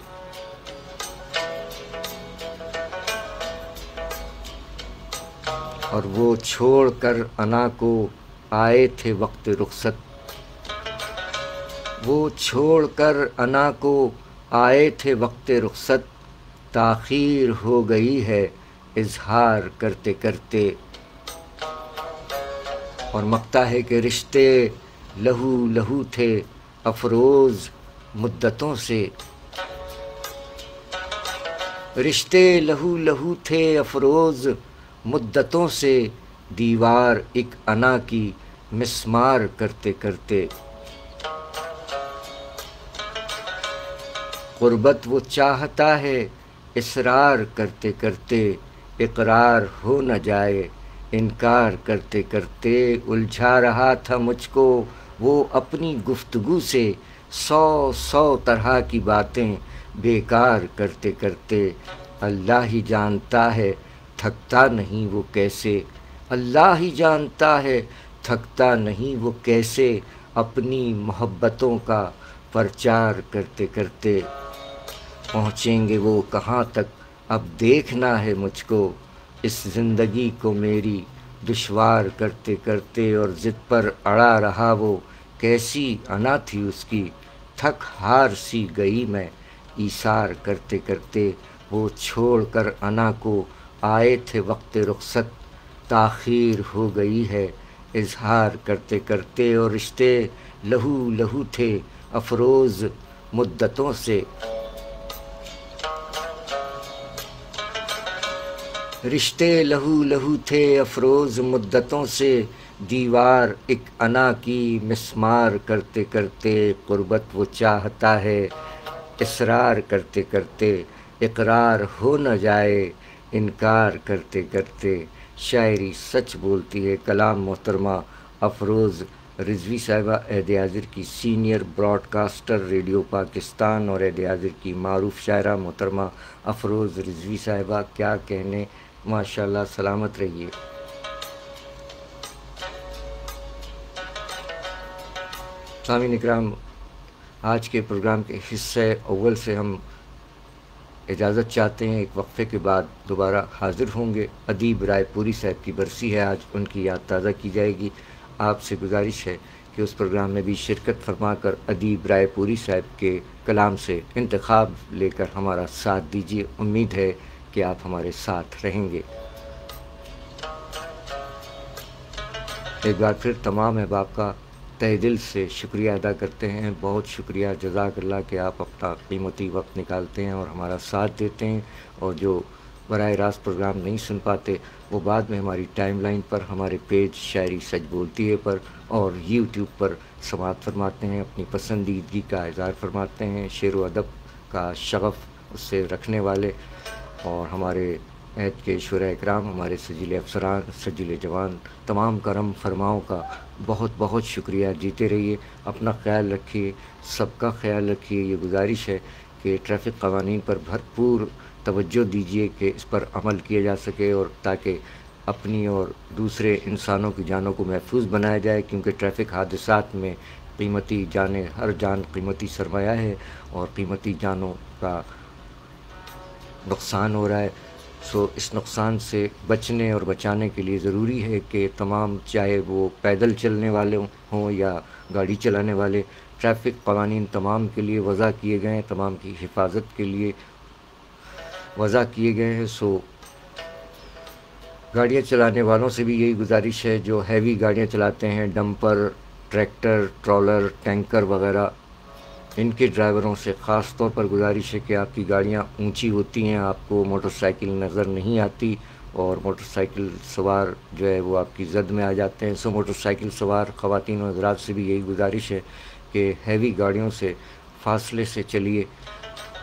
A: اور وہ چھوڑ کر انا کو آئے تھے وقت رخصت، وہ چھوڑ کر انا کو آئے تھے وقت رخصت، تاخیر ہو گئی ہے اظہار کرتے کرتے، اور مقطع ہے کہ رشتے لہو لہو تھے افروز مدتوں سے، رشتے لہو لہو تھے افروز مدتوں سے، دیوار ایک انا کی مسمار کرتے کرتے، قربت وہ چاہتا ہے اصرار کرتے کرتے، اقرار ہو نہ جائے انکار کرتے کرتے، الجھا رہا تھا مجھ کو وہ اپنی گفتگو سے، 100 طرح کی باتیں بیکار کرتے کرتے، اللہ ہی جانتا ہے تھکتا نہیں وہ کیسے، اللہ ہی جانتا ہے تھکتا نہیں وہ کیسے، اپنی محبتوں کا پرچار کرتے کرتے، پہنچیں گے وہ کہاں تک اب دیکھنا ہے مجھ کو، اس زندگی کو میری دشوار کرتے کرتے، اور ضد پر اڑا رہا وہ کیسی انا تھی اس کی، تھک ہار سی گئی میں ایثار کرتے کرتے، وہ چھوڑ کر انا کو آئے تھے وقت رخصت، تاخیر ہو گئی ہے اظہار کرتے کرتے، اور رشتے لہو لہو تھے افروز مدتوں سے، رشتے لہو لہو تھے افروز مدتوں سے، دیوار ایک انا کی مسمار کرتے کرتے، قربت وہ چاہتا ہے اصرار کرتے کرتے، اقرار ہو نہ جائے انکار کرتے کرتے شاعری سچ بولتی ہے. کلام محترمہ افروز رضوی صاحبہ، عہد حاضر کی senior broadcaster radio Pakistan, اور عہد حاضر کی معروف شاعرہ محترمہ افروز رضوی صاحبہ. کیا کہنے، ماشاءاللہ، سلامت رہیے. سامعین اکرام، آج کے پروگرام کے حصہ اول سے ہم اجازت چاہتے ہیں. ایک وقفے کے بعد دوبارہ حاضر ہوں گے. ادیب رائے پوری صاحب کی برسی ہے آج، ان کی یاد تازہ کی جائے گی. آپ سے گزارش ہے کہ اس پروگرام میں بھی شرکت فرما کر ادیب رائے پوری صاحب کے کلام سے انتخاب لے کر ہمارا ساتھ دیجیے. امید ہے کہ آپ ہمارے ساتھ رہیں گے. ایک بار پھر تمام احباب کا تہ دل سے شکریہ ادا کرتے ہیں. بہت شکریہ، جزاک اللہ کہ آپ اپنا قیمتی وقت نکالتے ہیں اور ہمارا ساتھ دیتے ہیں. اور جو براہ راست پروگرام نہیں سن پاتے وہ بعد میں ہماری ٹائم لائن پر، ہمارے پیج شاعری سچ بولتی ہے پر اور یوٹیوب پر سماعت فرماتے ہیں، اپنی پسندیدگی کا اظہار فرماتے ہیں. شعر و ادب کا شغف اس سے رکھنے والے اور ہمارے عہد کے شعراء اکرام، ہمارے سجیلے افسران، سجیلے جوان، تمام کرم فرماؤں کا بہت بہت شکریہ. جیتے رہیے، اپنا خیال رکھیے، سب کا خیال رکھیے. یہ گزارش ہے کہ ٹریفک قوانین پر بھرپور توجہ دیجیے کہ اس پر عمل کیا جا سکے اور تاکہ اپنی اور دوسرے انسانوں کی جانوں کو محفوظ بنایا جائے، کیونکہ ٹریفک حادثات میں قیمتی جانیں، ہر جان قیمتی سرمایہ ہے اور قیمتی جانوں کا نقصان ہو رہا ہے. اس نقصان سے بچنے اور بچانے کے لیے ضروری ہے کہ تمام، چاہے وہ پیدل چلنے والے ہوں یا گاڑی چلانے والے، ٹریفک قوانین تمام کے لیے وضع کیے گئے ہیں، تمام کی حفاظت کے لیے وضع کیے گئے ہیں. گاڑیاں چلانے والوں سے بھی یہی گزارش ہے جو ہیوی گاڑیاں چلاتے ہیں، ڈمپر، ٹریکٹر، ٹرالر، ٹینکر وغیرہ، ان کے ڈرائیوروں سے خاص طور پر گزارش ہے کہ آپ کی گاڑیاں اونچی ہوتی ہیں، آپ کو موٹر سائیکل نظر نہیں آتی اور موٹر سائیکل سوار جو ہے وہ آپ کی زد میں آ جاتے ہیں. موٹر سائیکل سوار خواتین و حضرات سے بھی یہی گزارش ہے کہ ہیوی گاڑیوں سے فاصلے سے چلیے،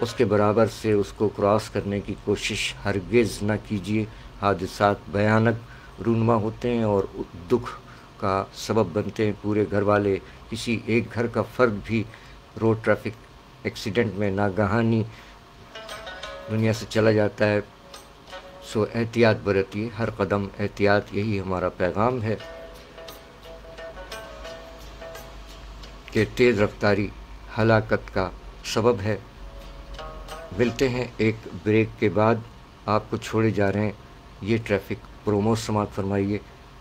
A: اس کے برابر سے اس کو کراس کرنے کی کوشش ہرگز نہ کیجیے. حادثات بھیانک رونما ہوتے ہیں اور دکھ کا سبب بنتے ہیں. پورے گھر والے، کسی ایک گھر کا فرد بھی روڈ ٹریفک ایکسیڈنٹ میں ناگہانی دنیا سے چلا جاتا ہے. احتیاط برتیے، ہر قدم احتیاط، یہی ہمارا پیغام ہے کہ تیز رفتاری ہلاکت کا سبب ہے. ملتے ہیں ایک بریک کے بعد. آپ کو چھوڑے جا رہے ہیں یہ ٹریفک پرومو سماعت فرمائیے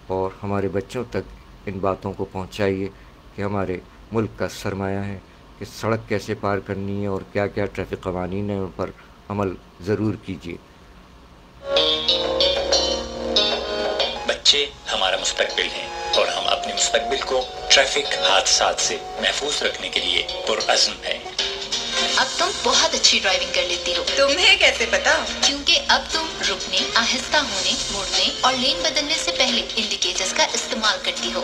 A: اور ہمارے بچوں تک ان باتوں کو پہنچائیے کہ ہمارے ملک کا سرمایہ ہے کہ سڑک کیسے پار کرنی ہے اور کیا کیا ٹریفک قوانین ہیں، ان پر عمل ضرور کیجیے.
M: بچے ہمارا مستقبل ہیں اور ہم اپنے مستقبل کو ٹریفک حادثات سے محفوظ رکھنے کے لیے پرعزم ہیں.
N: اب تم بہت اچھی ڈرائیونگ کر لیتی ہو.
O: تمہیں کیسے پتا؟
N: کیونکہ اب تم رکنے، آہستہ ہونے، مڑنے اور لین بدلنے سے پہلے انڈیکیٹرز کا استعمال کرتی ہو.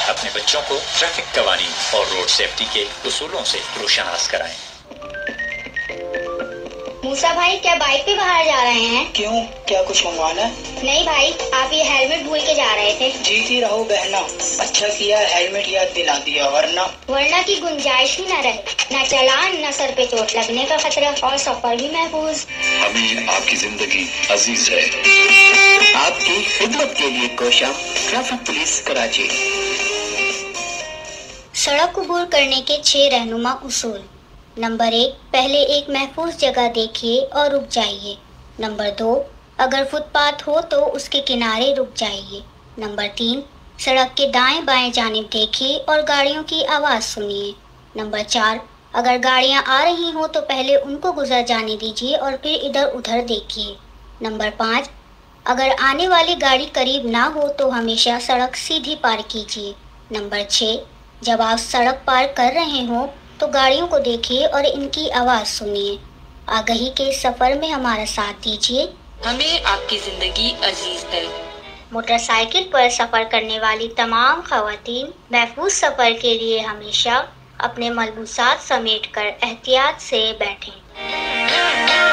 M: اپنے بچوں کو ٹریفک قوانین اور روڈ سیفٹی کے اصولوں سے روشناس کرائیں.
E: موسیٰ بھائی، کیا بائک پہ باہر جا رہے ہیں؟
P: کیوں، کیا کچھ منگوانا ہے؟
E: نہیں بھائی، آپ یہ ہیلمٹ بھول کے جا رہے تھے.
P: جیتی رہو بہنا، اچھا کیا ہیلمٹ یاد دلا دیا، ورنہ
E: کی گنجائش ہی نہ رہے. نہ چلان، نہ سر پہ چوٹ لگنے کا خطرہ اور سفر بھی محفوظ.
I: ہمیں آپ کی زندگی عزیز ہے.
G: آپ کی خدمت کے لیے کوشاں ٹریفک پولیس کراچی.
C: سڑک عبور کرنے کے 6 رہنما اصول. نمبر 1، پہلے ایک محفوظ جگہ دیکھیے اور رک جائیے. نمبر 2، اگر فٹ پاتھ ہو تو اس کے کنارے رک جائیے. نمبر 3، سڑک کے دائیں بائیں جانب دیکھیے اور گاڑیوں کی آواز سنیے. نمبر 4، اگر گاڑیاں آ رہی ہوں تو پہلے ان کو گزر جانے دیجیے اور پھر ادھر ادھر دیکھیے. نمبر 5، اگر آنے والی گاڑی قریب نہ ہو تو ہمیشہ سڑک سیدھی پار کیجیے. نمبر 6، جب آپ سڑک پار کر رہے ہوں تو گاڑیوں کو دیکھیے اور ان کی آواز سنیے. آگہی کے سفر میں ہمارا ساتھ دیجیے.
F: ہمیں آپ کی زندگی عزیز ہے.
C: موٹر سائیکل پر سفر کرنے والی تمام خواتین محفوظ سفر کے لیے ہمیشہ اپنے ملبوسات سمیٹ کر احتیاط سے بیٹھیں.